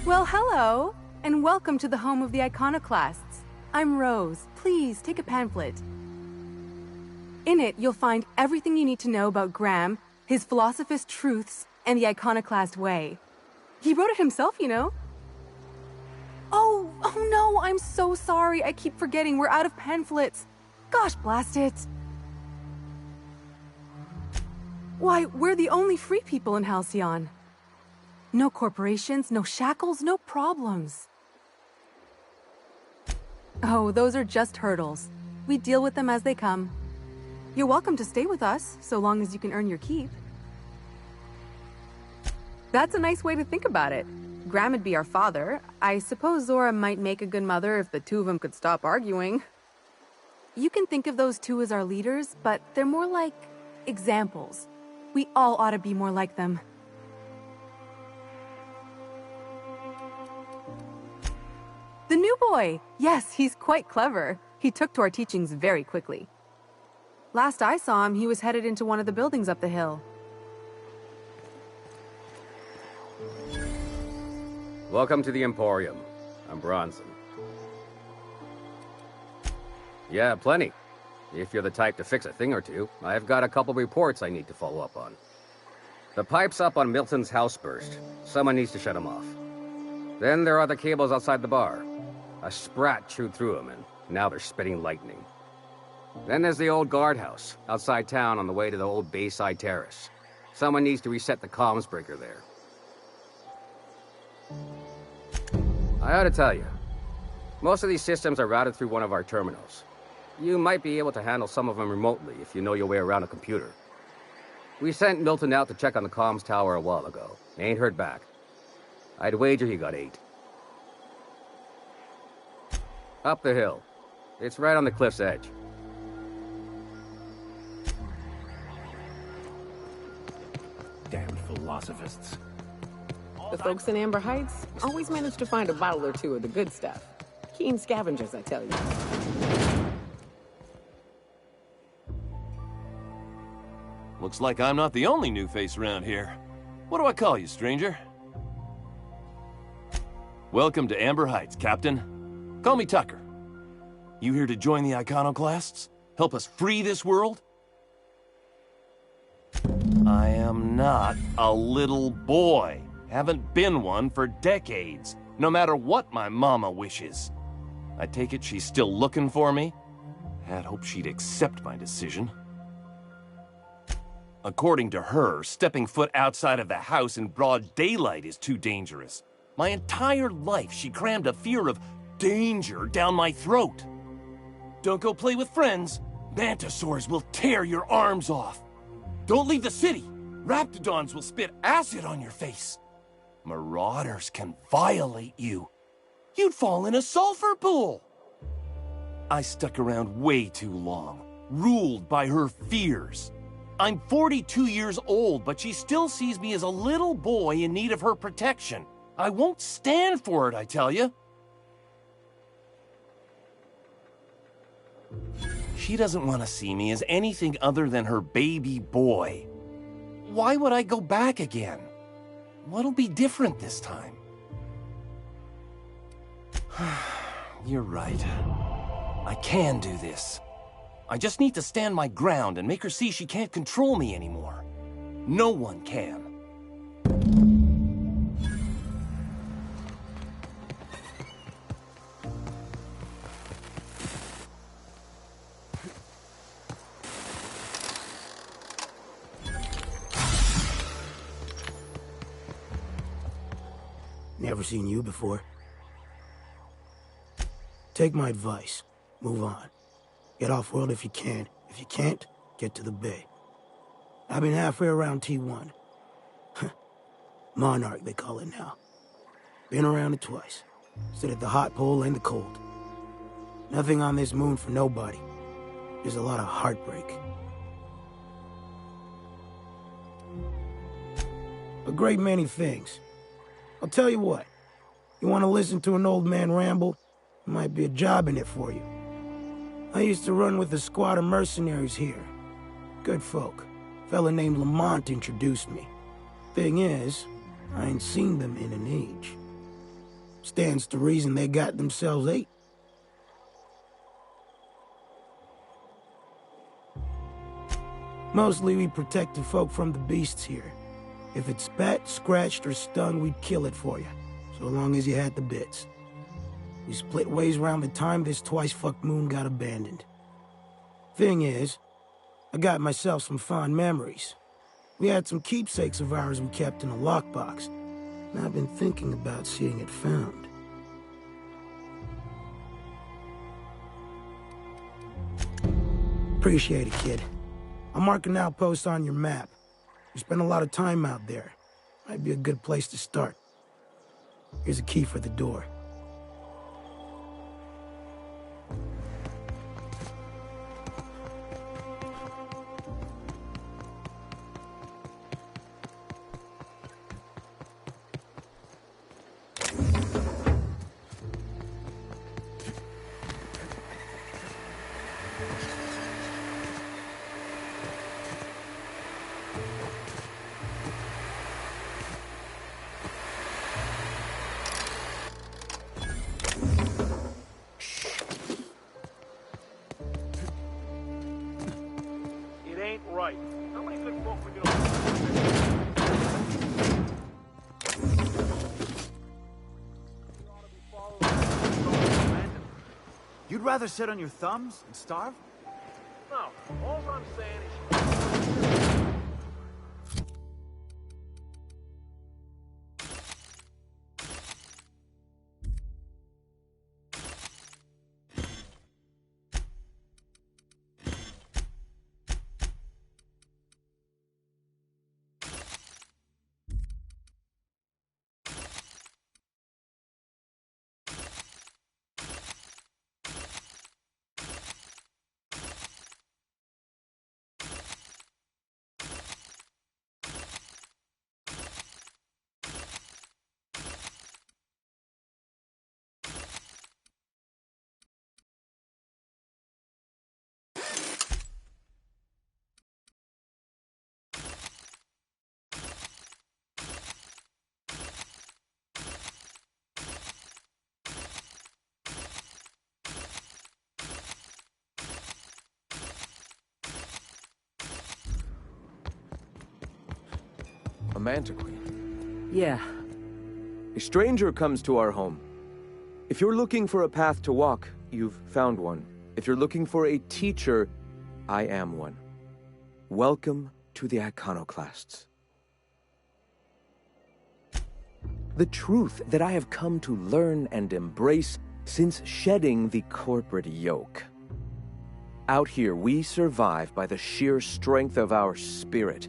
Well, hello, and welcome to the home of the Iconoclasts. I'm Rose. Please, take a pamphlet. In it, you'll find everything you need to know about Graham, his Philosophist truths, and the Iconoclast way. He wrote it himself, you know. Oh no, I'm so sorry. I keep forgetting we're out of pamphlets. Gosh, blast it. Why, we're the only free people in Halcyon. No corporations, no shackles, no problems. Oh, those are just hurdles. We deal with them as they come. You're welcome to stay with us, so long as you can earn your keep. That's a nice way to think about it. Graham would be our father. I suppose Zora might make a good mother if the two of them could stop arguing. You can think of those two as our leaders, but they're more like examples. We all ought to be more like them. The new boy! Yes, he's quite clever. He took to our teachings very quickly. Last I saw him, he was headed into one of the buildings up the hill. Welcome to the Emporium. I'm Bronson. Yeah, plenty. If you're the type to fix a thing or two, I've got a couple reports I need to follow up on. The pipes up on Milton's house burst. Someone needs to shut them off. Then there are the cables outside the bar. A sprat chewed through them, and now they're spitting lightning. Then there's the old guardhouse, outside town on the way to the old Bayside Terrace. Someone needs to reset the comms breaker there. I ought to tell you, most of these systems are routed through one of our terminals. You might be able to handle some of them remotely if you know your way around a computer. We sent Milton out to check on the comms tower a while ago. Ain't heard back. I'd wager he got 8. Up the hill. It's right on the cliff's edge. Damned philosophists. The folks in Amber Heights always manage to find a bottle or two of the good stuff. Keen scavengers, I tell you. Looks like I'm not the only new face around here. What do I call you, stranger? Welcome to Amber Heights, Captain. Call me Tucker. You here to join the Iconoclasts? Help us free this world? I am not a little boy. Haven't been one for decades, no matter what my mama wishes. I take it she's still looking for me? Had hoped she'd accept my decision. According to her, stepping foot outside of the house in broad daylight is too dangerous. My entire life, she crammed a fear of danger down my throat. Don't go play with friends. Mantisaurs will tear your arms off. Don't leave the city. Raptidons will spit acid on your face. Marauders can violate you. You'd fall in a sulfur pool. I stuck around way too long, ruled by her fears. I'm 42 years old, but she still sees me as a little boy in need of her protection. I won't stand for it, I tell you. She doesn't want to see me as anything other than her baby boy. Why would I go back again? What'll be different this time? You're right. I can do this. I just need to stand my ground and make her see she can't control me anymore. No one can. Never seen you before. Take my advice. Move on. Get off-world if you can. If you can't, get to the Bay. I've been halfway around T1. Monarch, they call it now. Been around it twice. Stood at the hot pole and the cold. Nothing on this moon for nobody. There's a lot of heartbreak. A great many things. I'll tell you what. You want to listen to an old man ramble? There might be a job in it for you. I used to run with a squad of mercenaries here. Good folk. A fella named Lamont introduced me. Thing is, I ain't seen them in an age. Stands to reason they got themselves ate. Mostly we protected folk from the beasts here. If it spat, scratched, or stung, we'd kill it for you, so long as you had the bits. We split ways around the time this twice-fucked moon got abandoned. Thing is, I got myself some fond memories. We had some keepsakes of ours we kept in a lockbox, and I've been thinking about seeing it found. Appreciate it, kid. I'll mark an outpost on your map. You spend a lot of time out there. Might be a good place to start. Here's a key for the door. Right. How many good folk we get on? You'd rather sit on your thumbs and starve? No. All I'm saying is... A mantiquine? Yeah. A stranger comes to our home. If you're looking for a path to walk, you've found one. If you're looking for a teacher, I am one. Welcome to the Iconoclasts. The truth that I have come to learn and embrace since shedding the corporate yoke. Out here, we survive by the sheer strength of our spirit.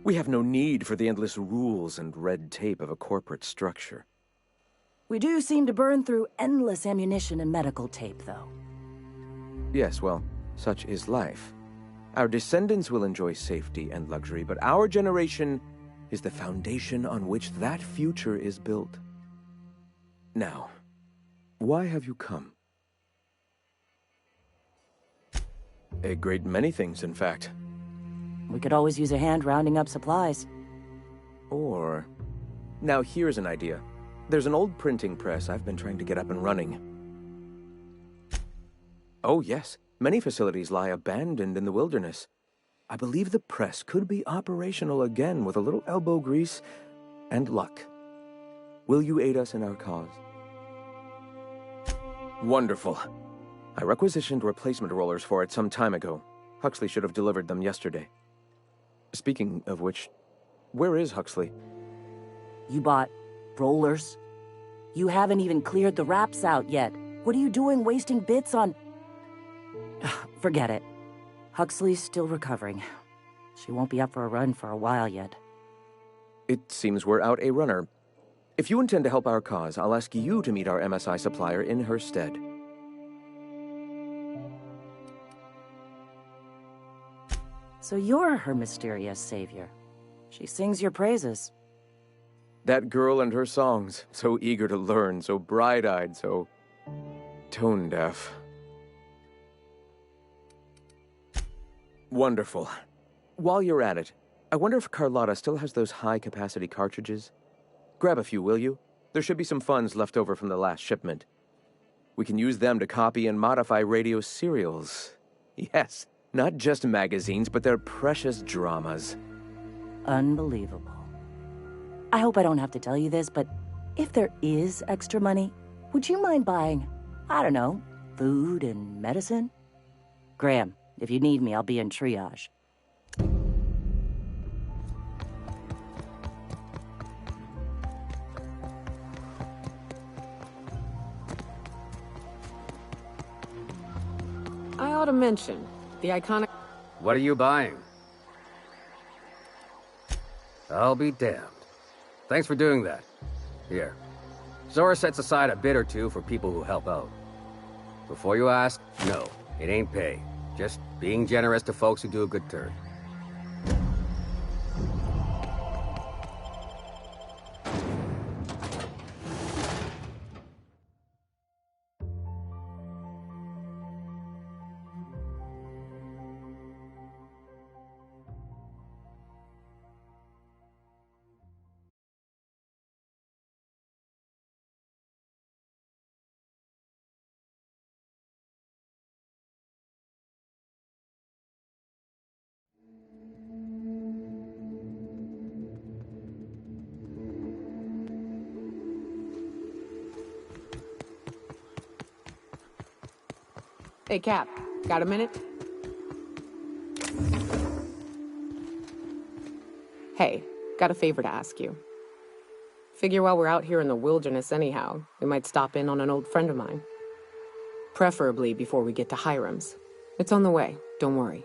We have no need for the endless rules and red tape of a corporate structure. We do seem to burn through endless ammunition and medical tape, though. Yes, well, such is life. Our descendants will enjoy safety and luxury, but our generation is the foundation on which that future is built. Now, why have you come? A great many things, in fact. We could always use a hand rounding up supplies. Or... Now here's an idea. There's an old printing press I've been trying to get up and running. Oh yes, many facilities lie abandoned in the wilderness. I believe the press could be operational again with a little elbow grease and luck. Will you aid us in our cause? Wonderful. I requisitioned replacement rollers for it some time ago. Huxley should have delivered them yesterday. Speaking of which, where is Huxley? You bought rollers? You haven't even cleared the wraps out yet. What are you doing wasting bits on... Forget it. Huxley's still recovering. She won't be up for a run for a while yet. It seems we're out a runner. If you intend to help our cause, I'll ask you to meet our MSI supplier in her stead. So you're her mysterious savior. She sings your praises. That girl and her songs, so eager to learn, so bright-eyed, so tone-deaf. Wonderful. While you're at it, I wonder if Carlotta still has those high-capacity cartridges? Grab a few, will you? There should be some funds left over from the last shipment. We can use them to copy and modify radio serials. Yes, not just magazines, but their precious dramas. Unbelievable. I hope I don't have to tell you this, but if there is extra money, would you mind buying, I don't know, food and medicine? Graham, if you need me, I'll be in triage. I ought to mention, the iconic... What are you buying? I'll be damned. Thanks for doing that. Here. Zora sets aside a bit or two for people who help out. Before you ask, no, it ain't pay. Just being generous to folks who do a good turn. Hey, Cap, got a minute? Hey, got a favor to ask you. Figure while we're out here in the wilderness anyhow, we might stop in on an old friend of mine. Preferably before we get to Hiram's. It's on the way, don't worry.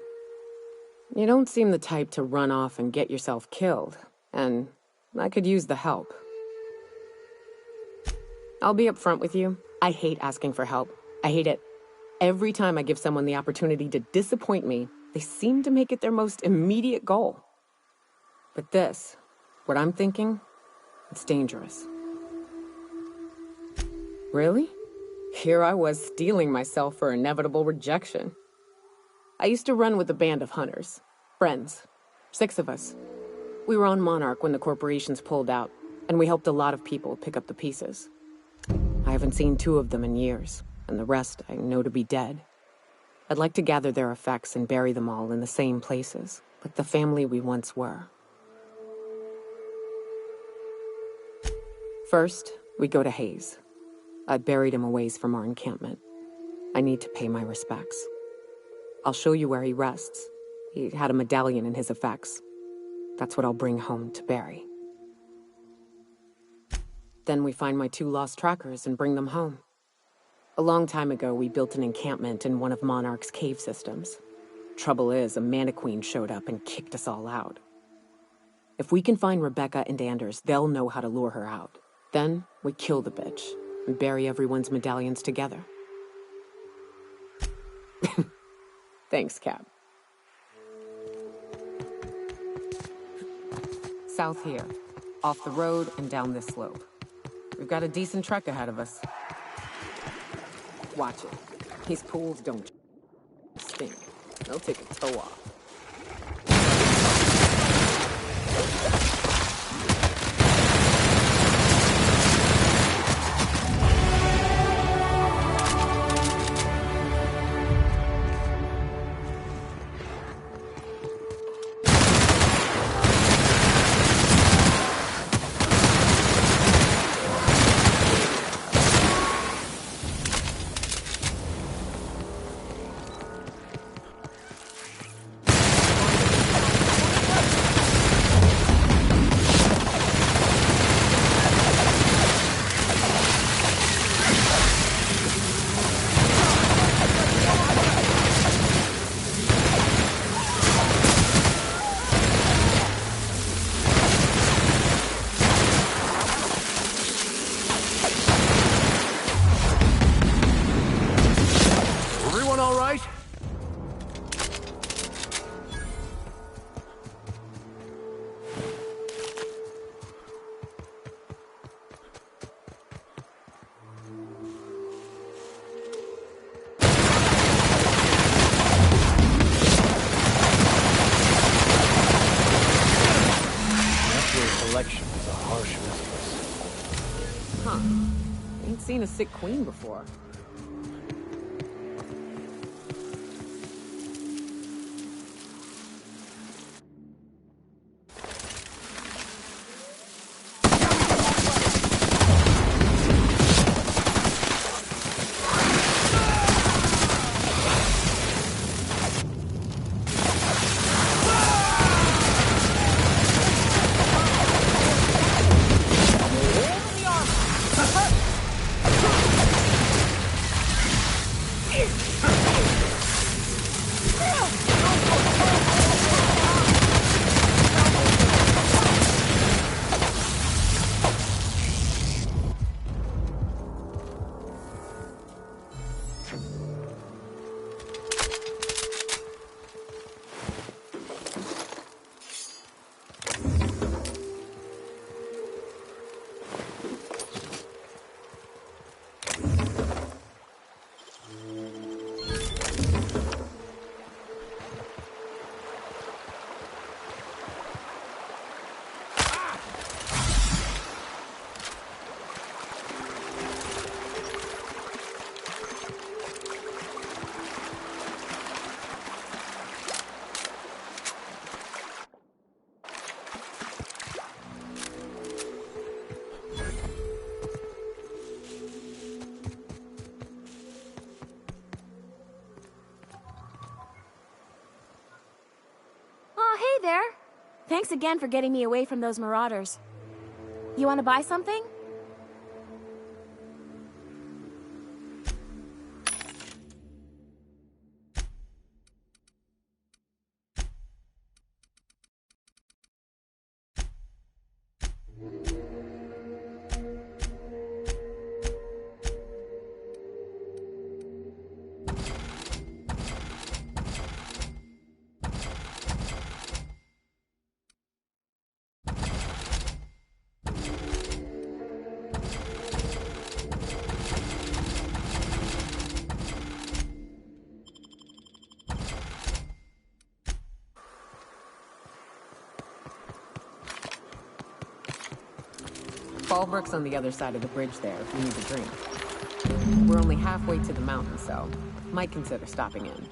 You don't seem the type to run off and get yourself killed, and I could use the help. I'll be upfront with you. I hate asking for help. I hate it. Every time I give someone the opportunity to disappoint me, they seem to make it their most immediate goal. But this, what I'm thinking, it's dangerous. Really? Here I was steeling myself for inevitable rejection. I used to run with a band of hunters. Friends. 6 of us. We were on Monarch when the corporations pulled out, and we helped a lot of people pick up the pieces. I haven't seen 2 of them in years, and the rest I know to be dead. I'd like to gather their effects and bury them all in the same places, like the family we once were. First, we go to Hayes. I buried him a ways from our encampment. I need to pay my respects. I'll show you where he rests. He had a medallion in his effects. That's what I'll bring home to Barry. Then we find my 2 lost trackers and bring them home. A long time ago, we built an encampment in one of Monarch's cave systems. Trouble is, a Mantiqueen showed up and kicked us all out. If we can find Rebecca and Anders, they'll know how to lure her out. Then, we kill the bitch and bury everyone's medallions together. Thanks, Cap. South here, off the road and down this slope. We've got a decent trek ahead of us. Watch it. These pools don't stink. They'll take a toe off. Selection is a harsh mistress. Huh. Ain't seen a sick queen before. Hey there. Thanks again for getting me away from those marauders. You want to buy something? Fallbrook's on the other side of the bridge there if you need a drink. We're only halfway to the mountain, so might consider stopping in.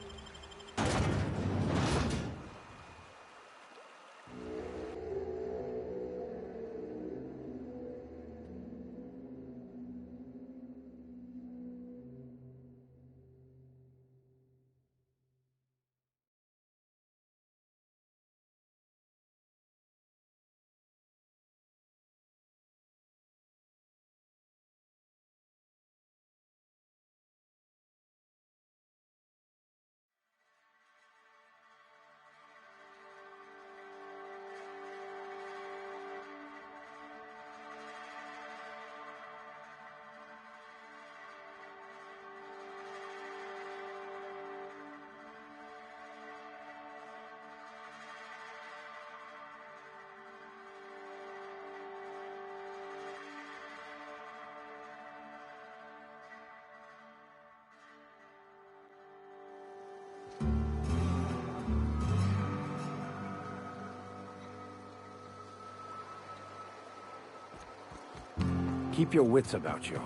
Keep your wits about you.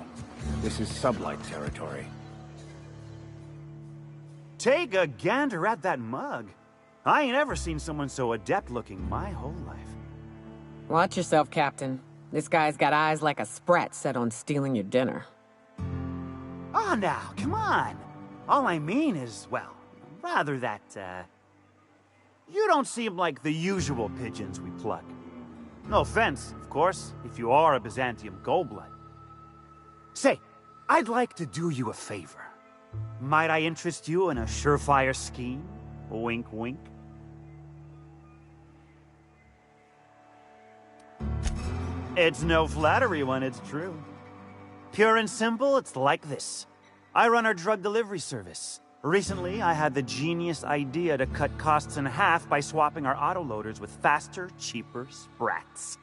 This is sublight territory. Take a gander at that mug. I ain't ever seen someone so adept-looking my whole life. Watch yourself, Captain. This guy's got eyes like a sprat set on stealing your dinner. Oh, now, come on. All I mean is, well, rather that, you don't seem like the usual pigeons we pluck. No offense, of course, if you are a Byzantium Goldblood. Say, I'd like to do you a favor. Might I interest you in a surefire scheme? Wink, wink. It's no flattery when it's true. Pure and simple, it's like this. I run our drug delivery service. Recently, I had the genius idea to cut costs in half by swapping our autoloaders with faster, cheaper sprats.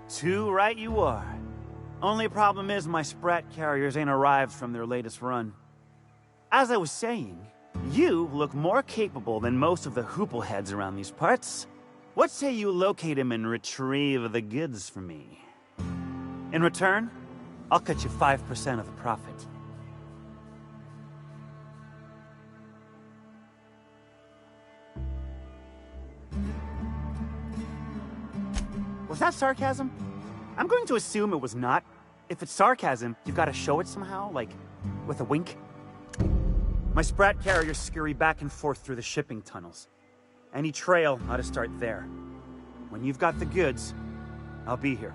Too right you are. Only problem is my sprat carriers ain't arrived from their latest run. As I was saying, you look more capable than most of the hoople heads around these parts. What say you locate him and retrieve the goods for me? In return, I'll cut you 5% of the profit. Was that sarcasm? I'm going to assume it was not. If it's sarcasm, you've got to show it somehow, like with a wink. My Sprat carriers scurry back and forth through the shipping tunnels. Any trail ought to start there. When you've got the goods, I'll be here.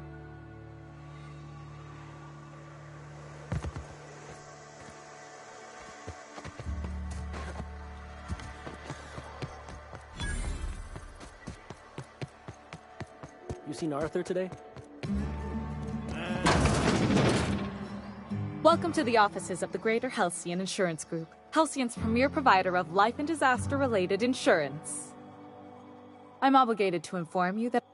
You seen Arthur today? Welcome to the offices of the Greater Halcyon Insurance Group, Halcyon's premier provider of life and disaster-related insurance. I'm obligated to inform you that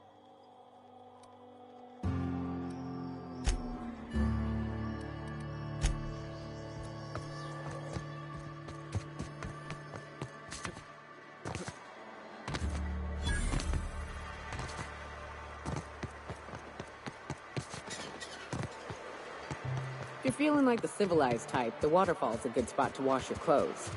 If you're feeling like the civilized type, the waterfall's a good spot to wash your clothes.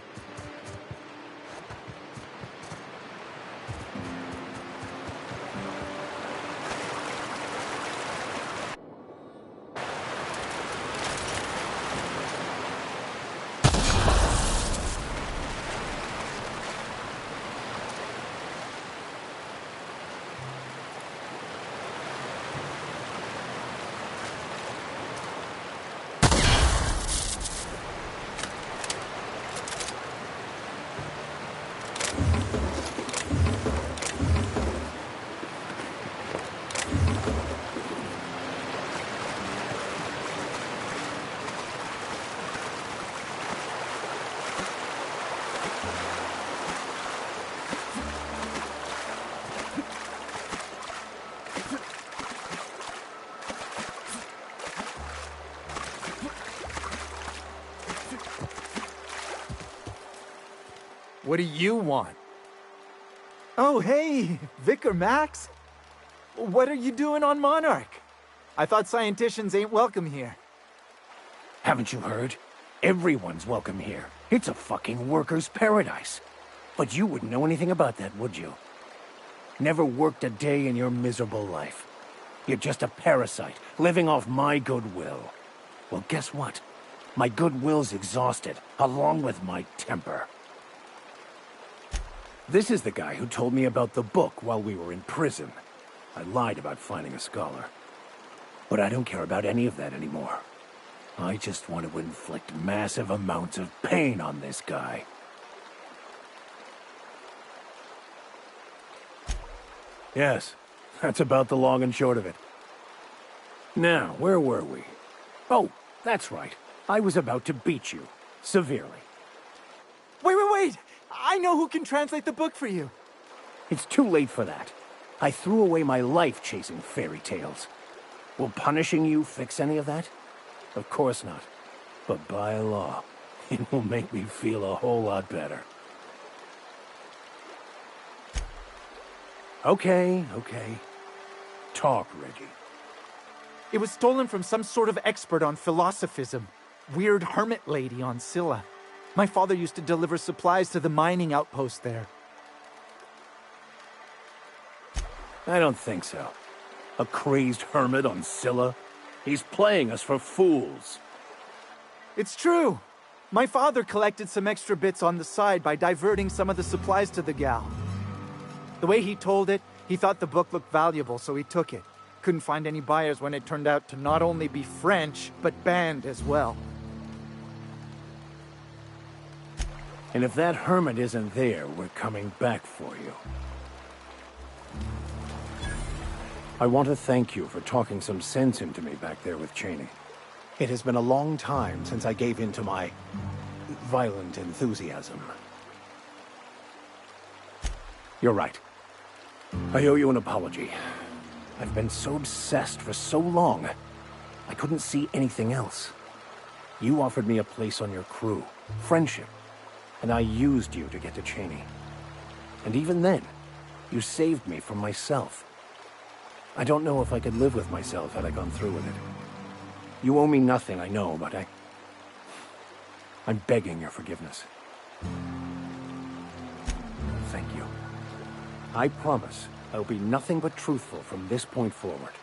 What do you want? Oh, hey, Vicar Max. What are you doing on Monarch? I thought scienticians ain't welcome here. Haven't you heard? Everyone's welcome here. It's a fucking worker's paradise. But you wouldn't know anything about that, would you? Never worked a day in your miserable life. You're just a parasite, living off my goodwill. Well, guess what? My goodwill's exhausted, along with my temper. This is the guy who told me about the book while we were in prison. I lied about finding a scholar. But I don't care about any of that anymore. I just want to inflict massive amounts of pain on this guy. Yes, that's about the long and short of it. Now, where were we? Oh, that's right. I was about to beat you. Severely. Wait! I know who can translate the book for you. It's too late for that. I threw away my life chasing fairy tales. Will punishing you fix any of that? Of course not. But by law, it will make me feel a whole lot better. Okay. Talk, Reggie. It was stolen from some sort of expert on philosophism. Weird hermit lady on Scylla. My father used to deliver supplies to the mining outpost there. I don't think so. A crazed hermit on Scylla? He's playing us for fools. It's true. My father collected some extra bits on the side by diverting some of the supplies to the gal. The way he told it, he thought the book looked valuable, so he took it. Couldn't find any buyers when it turned out to not only be French, but banned as well. And if that hermit isn't there, we're coming back for you. I want to thank you for talking some sense into me back there with Cheney. It has been a long time since I gave in to my violent enthusiasm. You're right. I owe you an apology. I've been so obsessed for so long, I couldn't see anything else. You offered me a place on your crew, friendship, and I used you to get to Cheney. And even then, you saved me from myself. I don't know if I could live with myself had I gone through with it. You owe me nothing, I know, but I'm begging your forgiveness. Thank you. I promise I'll be nothing but truthful from this point forward.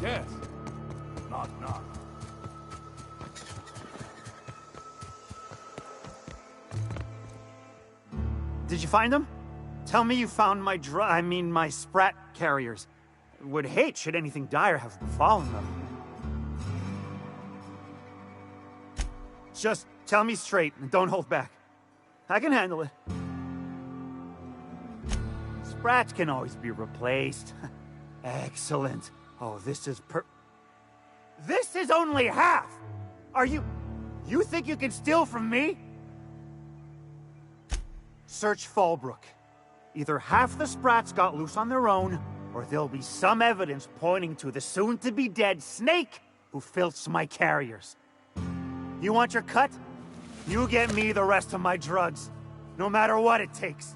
Yes. Knock, knock. Did you find them? Tell me you found my my Sprat carriers. Would hate should anything dire have befallen them. Just tell me straight and don't hold back. I can handle it. Sprats can always be replaced. Excellent. Oh, this is This is only half! Are you think you can steal from me? Search Fallbrook. Either half the Sprats got loose on their own, or there'll be some evidence pointing to the soon-to-be-dead Snake who filched my carriers. You want your cut? You get me the rest of my drugs, no matter what it takes.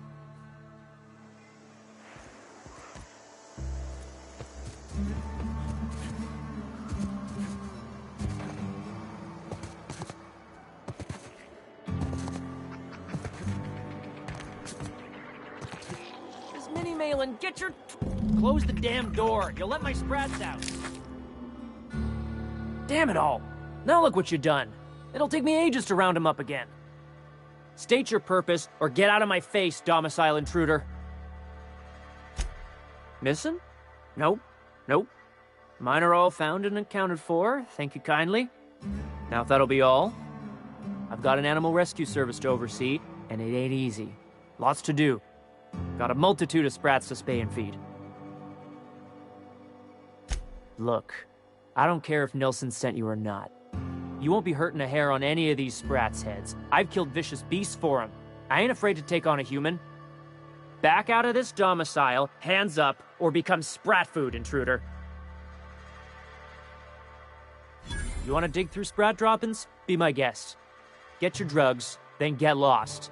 Miss Minnie Malin, get your... Close the damn door. You'll let my sprats out. Damn it all. Now look what you done. It'll take me ages to round him up again. State your purpose, or get out of my face, domicile intruder. Missing? Nope. Nope. Mine are all found and accounted for. Thank you kindly. Now if that'll be all, I've got an animal rescue service to oversee, and it ain't easy. Lots to do. Got a multitude of sprats to spay and feed. Look, I don't care if Nilsson sent you or not. You won't be hurting a hair on any of these sprats' heads. I've killed vicious beasts for them. I ain't afraid to take on a human. Back out of this domicile, hands up, or become sprat food, intruder. You want to dig through sprat droppings? Be my guest. Get your drugs, then get lost.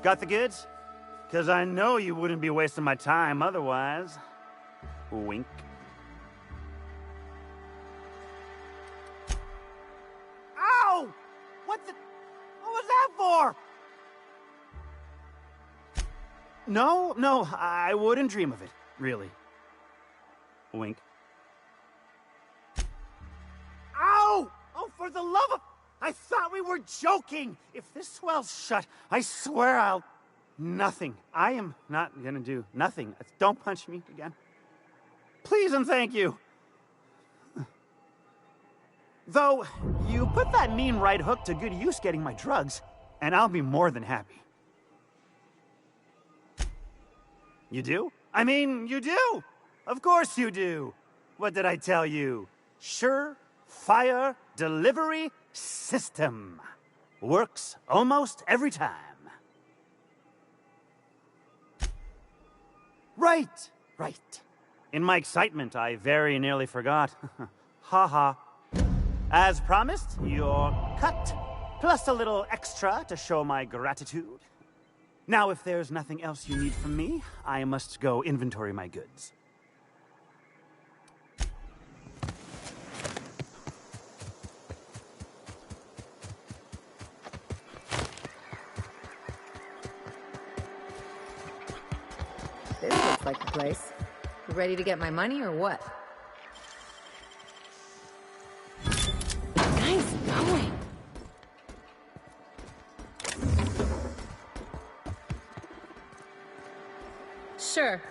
Got the goods? Because I know you wouldn't be wasting my time otherwise. Wink. Ow! What was that for? No, I wouldn't dream of it, really. Wink. Ow! Oh, for the love of... I thought we were joking! If this swells shut, I swear I'll... Nothing. I am not gonna do nothing. Don't punch me again. Please and thank you. Though, you put that mean right hook to good use getting my drugs, and I'll be more than happy. You do? I mean, you do! Of course you do! What did I tell you? Sure-fire delivery system. Works almost every time. Right. In my excitement, I very nearly forgot. Ha ha. As promised, your cut, plus a little extra to show my gratitude. Now, if there's nothing else you need from me, I must go inventory my goods. This looks like the place. You ready to get my money or what? Nice going. Sure.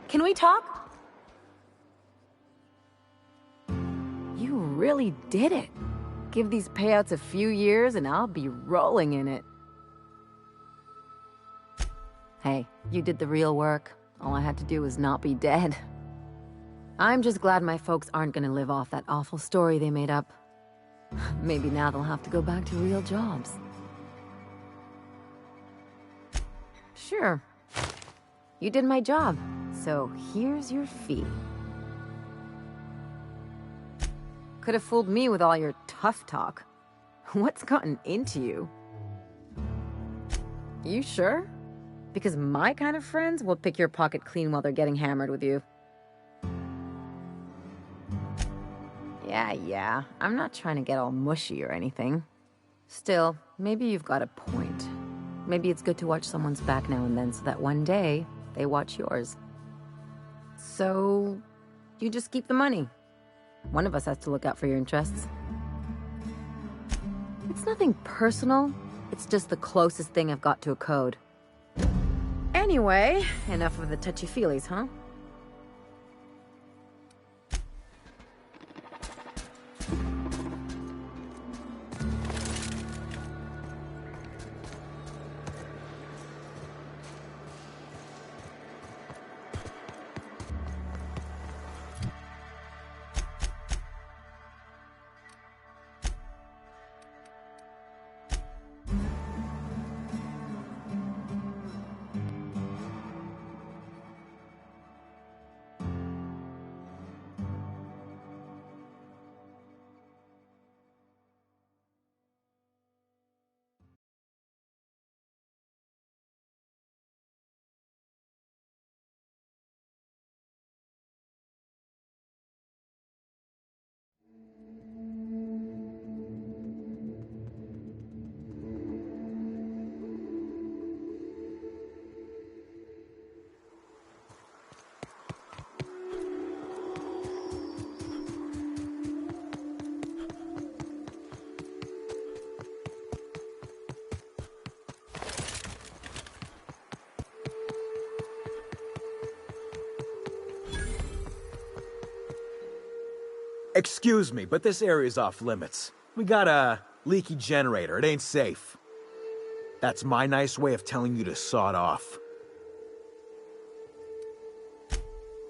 Can we talk? You really did it. Give these payouts a few years and I'll be rolling in it. Hey, you did the real work. All I had to do was not be dead. I'm just glad my folks aren't gonna live off that awful story they made up. Maybe now they'll have to go back to real jobs. Sure. You did my job, so here's your fee. Could have fooled me with all your tough talk. What's gotten into you? You sure? Because my kind of friends will pick your pocket clean while they're getting hammered with you. Yeah, I'm not trying to get all mushy or anything. Still, maybe you've got a point. Maybe it's good to watch someone's back now and then so that one day they watch yours. So, you just keep the money. One of us has to look out for your interests. It's nothing personal. It's just the closest thing I've got to a code. Anyway, enough of the touchy-feelies, huh? Excuse me, but this area's off limits. We got a leaky generator. It ain't safe. That's my nice way of telling you to sod off.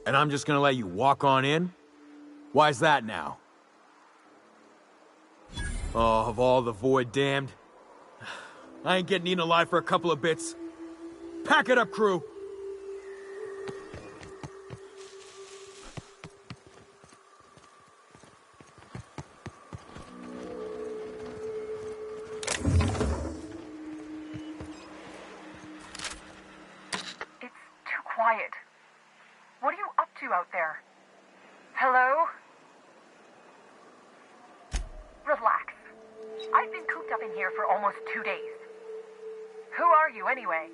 And I'm just gonna let you walk on in? Why's that now? Oh, of all the Void damned. I ain't getting eaten alive for a couple of bits. Pack it up, crew! Quiet. What are you up to out there? Hello? Relax. I've been cooped up in here for almost 2 days. Who are you, anyway?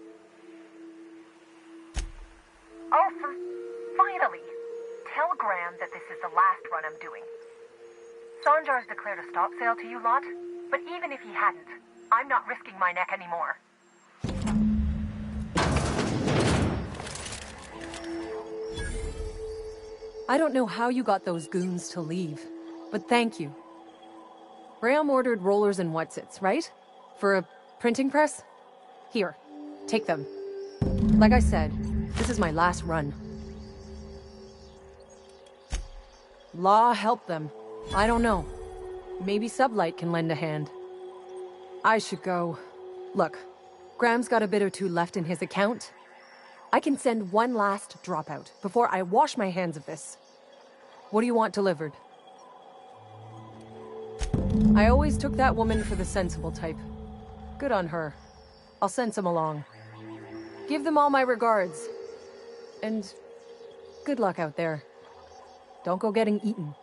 Oh, finally! Tell Graham that this is the last run I'm doing. Sanjar's declared a stop sale to you lot, but even if he hadn't, I'm not risking my neck anymore. I don't know how you got those goons to leave, but thank you. Graham ordered rollers and whatsits, right? For a printing press? Here, take them. Like I said, this is my last run. Law help them. I don't know. Maybe Sublight can lend a hand. I should go. Look, Graham's got a bit or two left in his account. I can send one last dropout before I wash my hands of this. What do you want delivered? I always took that woman for the sensible type. Good on her. I'll send some along. Give them all my regards. And good luck out there. Don't go getting eaten.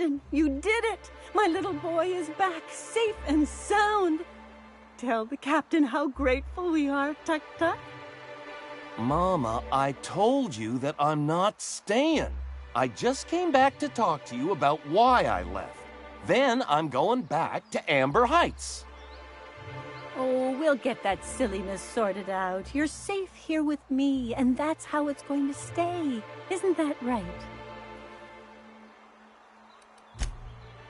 Captain, you did it! My little boy is back, safe and sound. Tell the Captain how grateful we are, Tuk-Tuk. Mama, I told you that I'm not staying. I just came back to talk to you about why I left. Then I'm going back to Amber Heights. Oh, we'll get that silliness sorted out. You're safe here with me, and that's how it's going to stay. Isn't that right?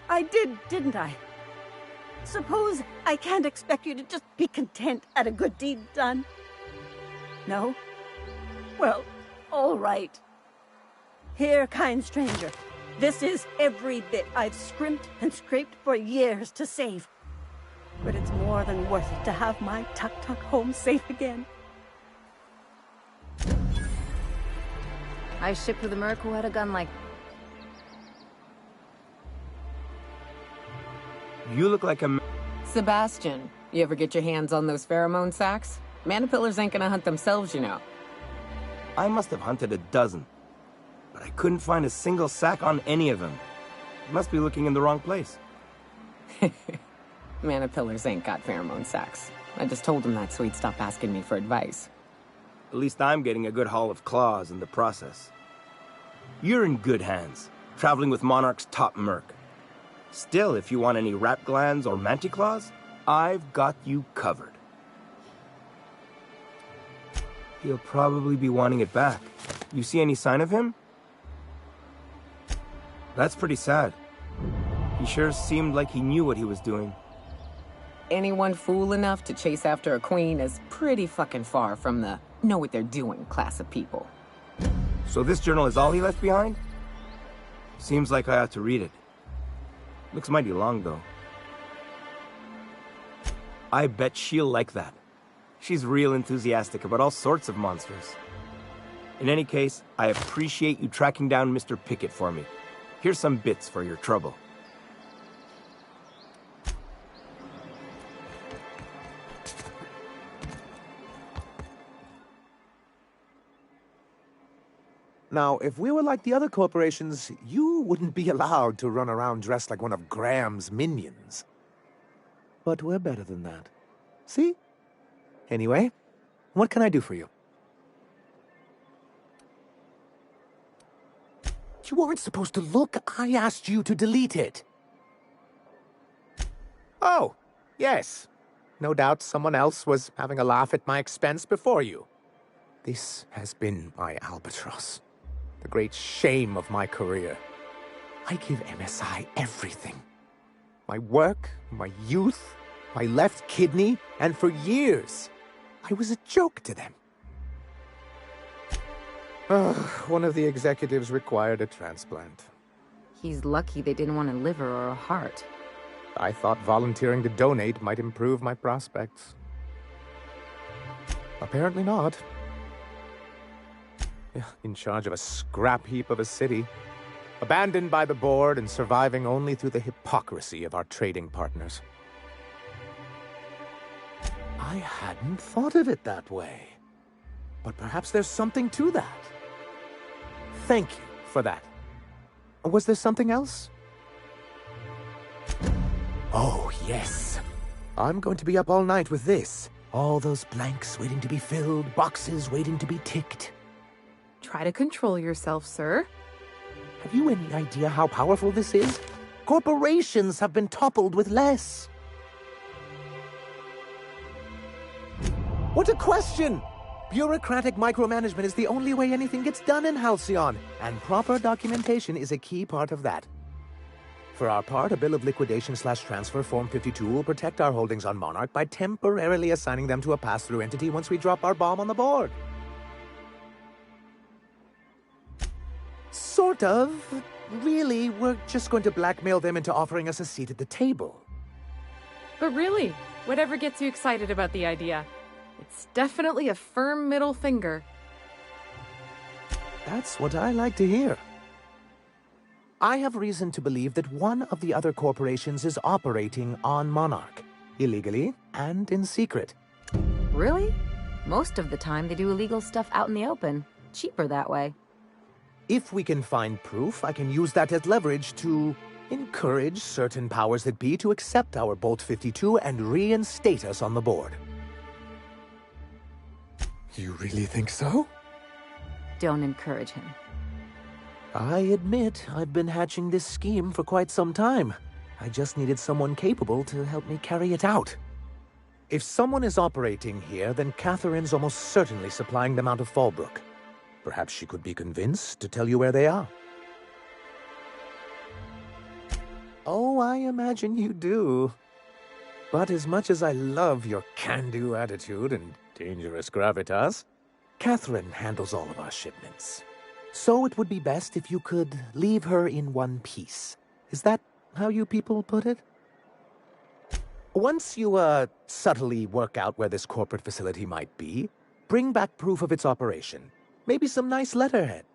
I did, didn't I? Suppose I can't expect you to just be content at a good deed done. No? Well, all right. Here, kind stranger. This is every bit I've scrimped and scraped for years to save. But it's more than worth it to have my Tuk-Tuk home safe again. I shipped with a merc who had a gun like... You look like a... Sebastian, you ever get your hands on those pheromone sacks? Manipillars ain't gonna hunt themselves, you know. I must have hunted a dozen, but I couldn't find a single sack on any of them. You must be looking in the wrong place. Manipillars ain't got pheromone sacks. I just told him that so he'd stop asking me for advice. At least I'm getting a good haul of claws in the process. You're in good hands, traveling with Monarch's top merc. Still, if you want any rat glands or manticlaws, I've got you covered. He'll probably be wanting it back. You see any sign of him? That's pretty sad. He sure seemed like he knew what he was doing. Anyone fool enough to chase after a queen is pretty fucking far from the know what they're doing class of people. So this journal is all he left behind? Seems like I ought to read it. Looks mighty long, though. I bet she'll like that. She's real enthusiastic about all sorts of monsters. In any case, I appreciate you tracking down Mr. Pickett for me. Here's some bits for your trouble. Now, if we were like the other corporations, you wouldn't be allowed to run around dressed like one of Graham's minions. But we're better than that. See? Anyway, what can I do for you? You weren't supposed to look. I asked you to delete it. Oh, yes. No doubt someone else was having a laugh at my expense before you. This has been my albatross. The great shame of my career. I give MSI everything. My work, my youth, my left kidney, and for years, I was a joke to them. One of the executives required a transplant. He's lucky they didn't want a liver or a heart. I thought volunteering to donate might improve my prospects. Apparently not. In charge of a scrap heap of a city, abandoned by the board and surviving only through the hypocrisy of our trading partners. I hadn't thought of it that way. But perhaps there's something to that. Thank you for that. Was there something else? Oh, yes. I'm going to be up all night with this. All those blanks waiting to be filled, boxes waiting to be ticked. Try to control yourself, sir. Have you any idea how powerful this is? Corporations have been toppled with less. What a question! Bureaucratic micromanagement is the only way anything gets done in Halcyon, and proper documentation is a key part of that. For our part, a bill of liquidation/transfer Form 52 will protect our holdings on Monarch by temporarily assigning them to a pass-through entity once we drop our bomb on the board. Sort of. Really, we're just going to blackmail them into offering us a seat at the table. But really, whatever gets you excited about the idea? It's definitely a firm middle finger. That's what I like to hear. I have reason to believe that one of the other corporations is operating on Monarch, illegally and in secret. Really? Most of the time they do illegal stuff out in the open. Cheaper that way. If we can find proof, I can use that as leverage to Encourage certain powers that be to accept our Bolt 52 and reinstate us on the board. You really think so? Don't encourage him. I admit I've been hatching this scheme for quite some time. I just needed someone capable to help me carry it out. If someone is operating here, then Catherine's almost certainly supplying them out of Fallbrook. Perhaps she could be convinced to tell you where they are. Oh, I imagine you do. But as much as I love your can-do attitude and dangerous gravitas, Catherine handles all of our shipments. So it would be best if you could leave her in one piece. Is that how you people put it? Once you, subtly work out where this corporate facility might be, bring back proof of its operation. Maybe some nice letterhead.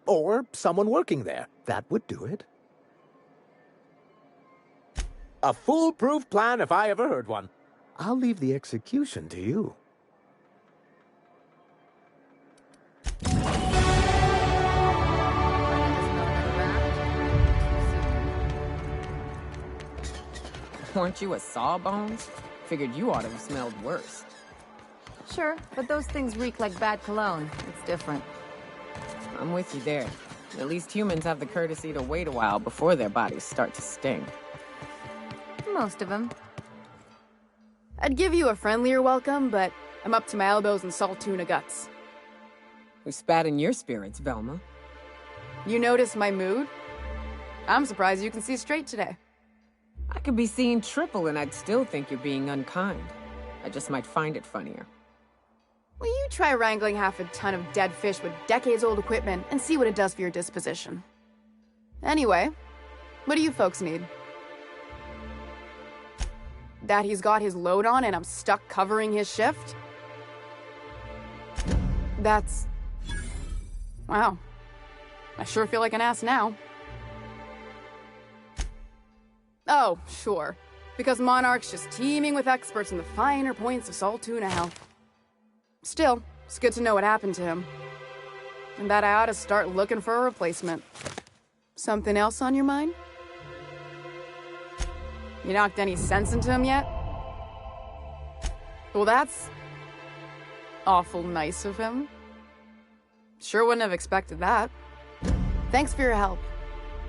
Or someone working there. That would do it. A foolproof plan if I ever heard one. I'll leave the execution to you. Weren't you a Sawbones? Figured you ought to have smelled worse. Sure, but those things reek like bad cologne. It's different. I'm with you there. At least humans have the courtesy to wait a while before their bodies start to sting. Most of them. I'd give you a friendlier welcome, but I'm up to my elbows in salt tuna guts. Who spat in your spirits, Velma? You notice my mood? I'm surprised you can see straight today. I could be seeing triple and I'd still think you're being unkind. I just might find it funnier. Well, you try wrangling half a ton of dead fish with decades-old equipment and see what it does for your disposition. Anyway, what do you folks need? That he's got his load on and I'm stuck covering his shift? That's... Wow. I sure feel like an ass now. Oh, sure. Because Monarch's just teeming with experts in the finer points of salt tuna health. Still, it's good to know what happened to him. And that I ought to start looking for a replacement. Something else on your mind? You knocked any sense into him yet? Well, that's... awful nice of him. Sure wouldn't have expected that. Thanks for your help.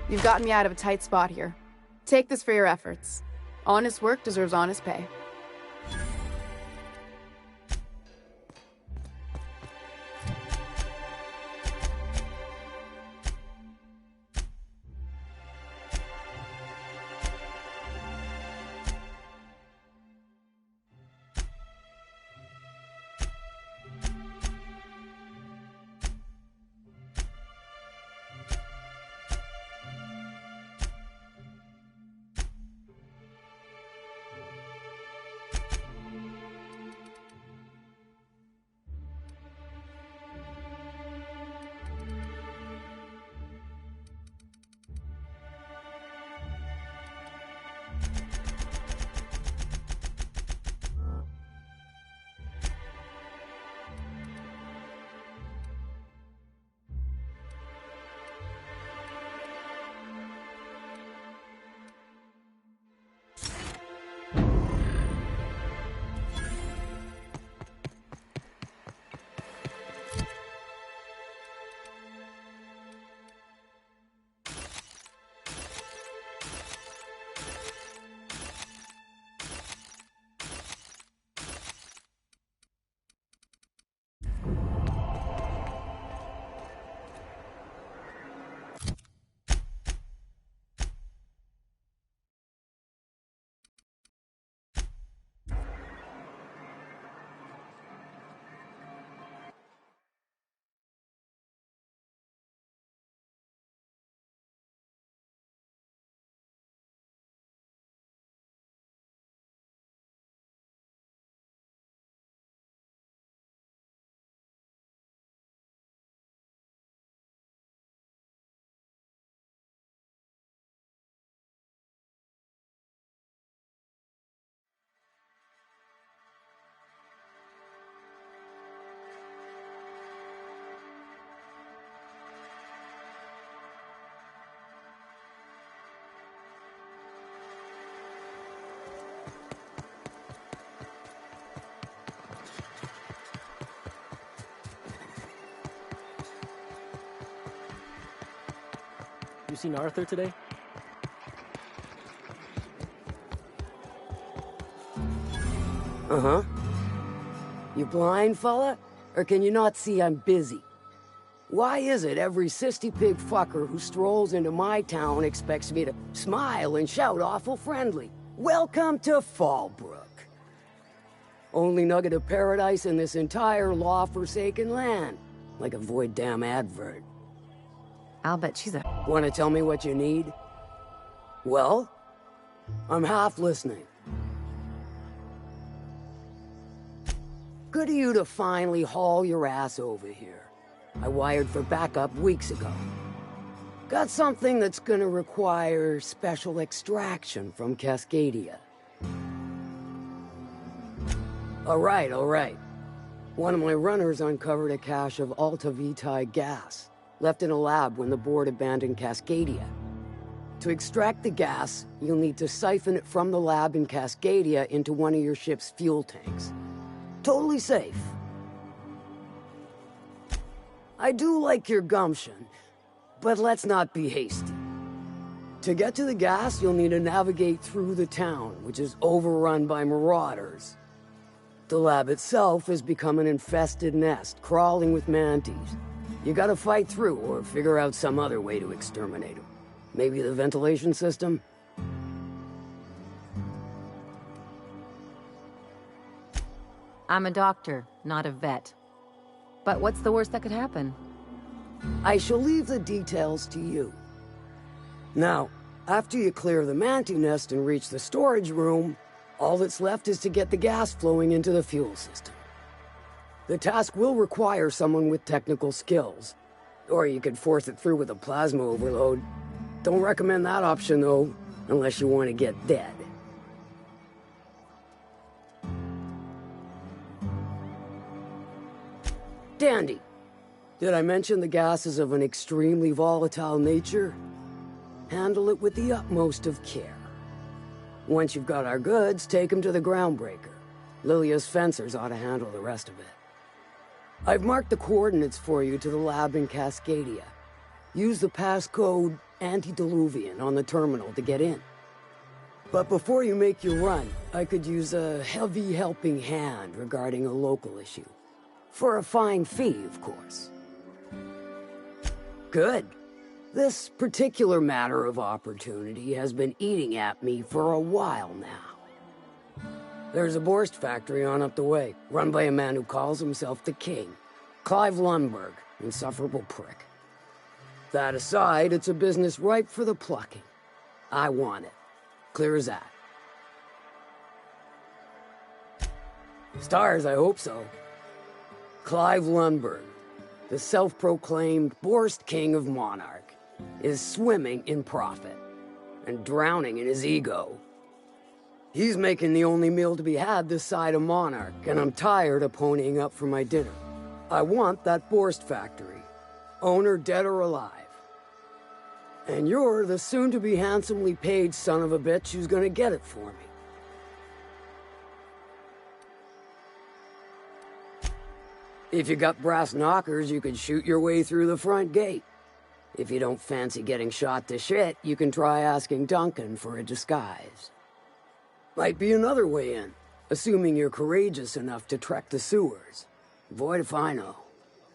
You've gotten me out of a tight spot here. Take this for your efforts. Honest work deserves honest pay. You seen Arthur today? Uh-huh. You blind, fella? Or can you not see I'm busy? Why is it every sissy pig fucker who strolls into my town expects me to smile and shout awful friendly? Welcome to Fallbrook. Only nugget of paradise in this entire law-forsaken land. Like a void damn advert. I'll bet she's a... Wanna tell me what you need? Well, I'm half listening. Good of you to finally haul your ass over here. I wired for backup weeks ago. Got something that's gonna require special extraction from Cascadia. All right. One of my runners uncovered a cache of Alta Vitae gas, left in a lab when the board abandoned Cascadia. To extract the gas, you'll need to siphon it from the lab in Cascadia into one of your ship's fuel tanks. Totally safe. I do like your gumption, but let's not be hasty. To get to the gas, you'll need to navigate through the town, which is overrun by marauders. The lab itself has become an infested nest, crawling with mantis. You gotta fight through, or figure out some other way to exterminate them. Maybe the ventilation system? I'm a doctor, not a vet. But what's the worst that could happen? I shall leave the details to you. Now, after you clear the mantis nest and reach the storage room, all that's left is to get the gas flowing into the fuel system. The task will require someone with technical skills. Or you could force it through with a plasma overload. Don't recommend that option, though, unless you want to get dead. Dandy. Did I mention the gas is of an extremely volatile nature? Handle it with the utmost of care. Once you've got our goods, take them to the groundbreaker. Lilia's fencers ought to handle the rest of it. I've marked the coordinates for you to the lab in Cascadia. Use the passcode Antediluvian on the terminal to get in. But before you make your run, I could use a heavy helping hand regarding a local issue. For a fine fee, of course. Good. This particular matter of opportunity has been eating at me for a while now. There's a Borst factory on up the way, run by a man who calls himself the King. Clive Lundberg, insufferable prick. That aside, it's a business ripe for the plucking. I want it. Clear as that. Stars, I hope so. Clive Lundberg, the self-proclaimed Borst King of Monarch, is swimming in profit and drowning in his ego. He's making the only meal to be had this side of Monarch, and I'm tired of ponying up for my dinner. I want that Borst factory, owner dead or alive. And you're the soon-to-be handsomely paid son of a bitch who's gonna get it for me. If you got brass knockers, you can shoot your way through the front gate. If you don't fancy getting shot to shit, you can try asking Duncan for a disguise. Might be another way in, assuming you're courageous enough to trek the sewers. Void if I know.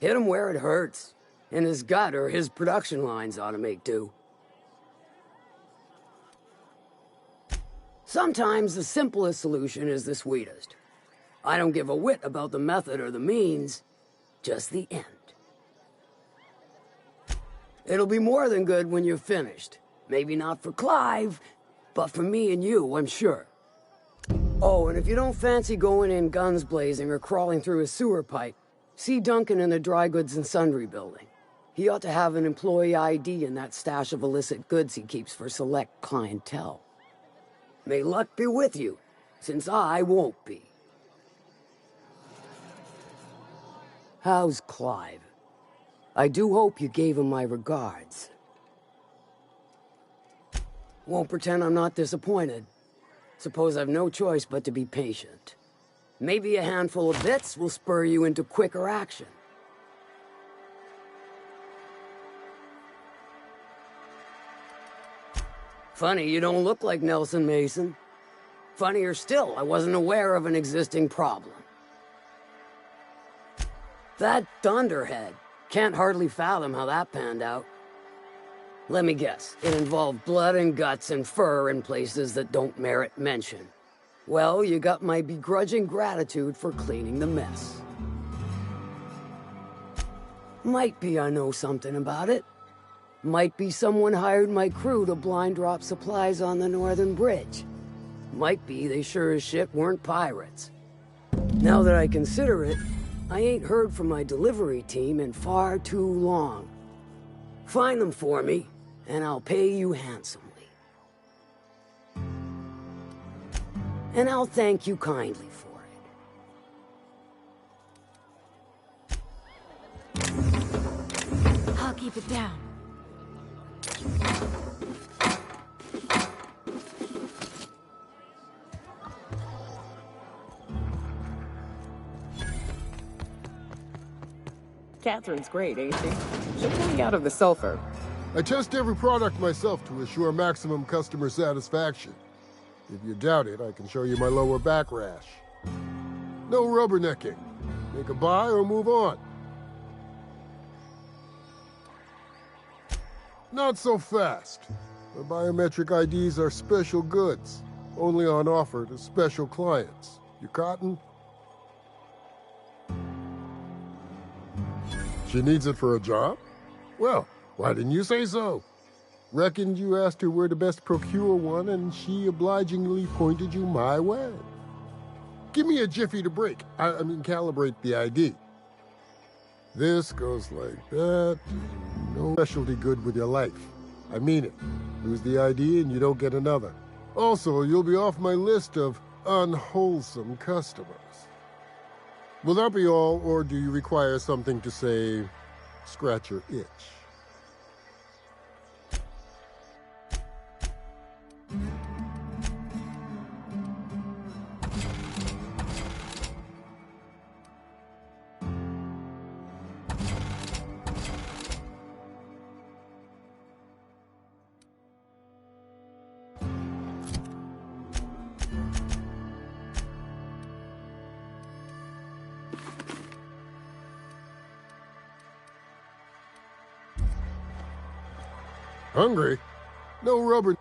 Hit him where it hurts. In his gut or his production lines ought to make do. Sometimes the simplest solution is the sweetest. I don't give a whit about the method or the means, just the end. It'll be more than good when you're finished. Maybe not for Clive, but for me and you, I'm sure. Oh, and if you don't fancy going in guns blazing or crawling through a sewer pipe, see Duncan in the Dry Goods and Sundry building. He ought to have an employee ID in that stash of illicit goods he keeps for select clientele. May luck be with you, since I won't be. How's Clive? I do hope you gave him my regards. Won't pretend I'm not disappointed. Suppose I've no choice but to be patient. Maybe a handful of bits will spur you into quicker action. Funny you don't look like Nelson Mason. Funnier still, I wasn't aware of an existing problem. That Dunderhead. Can't hardly fathom how that panned out. Let me guess, it involved blood and guts and fur in places that don't merit mention. Well, you got my begrudging gratitude for cleaning the mess. Might be I know something about it. Might be someone hired my crew to blind drop supplies on the Northern Bridge. Might be they sure as shit weren't pirates. Now that I consider it, I ain't heard from my delivery team in far too long. Find them for me, and I'll pay you handsomely. And I'll thank you kindly for it. I'll keep it down. Catherine's great, ain't she? She'll pull me out of the sulfur. I test every product myself to assure maximum customer satisfaction. If you doubt it, I can show you my lower back rash. No rubbernecking. Make a buy or move on. Not so fast. The biometric IDs are special goods, only on offer to special clients. You cotton? She needs it for a job? Well, why didn't you say so? Reckoned you asked her where to best procure one, and she obligingly pointed you my way. Give me a jiffy to break. I mean, calibrate the ID. This goes like that. No specialty good with your life. I mean it. Lose the ID and you don't get another. Also, you'll be off my list of unwholesome customers. Will that be all, or do you require something to say, scratch your itch? Hungry? No rubber.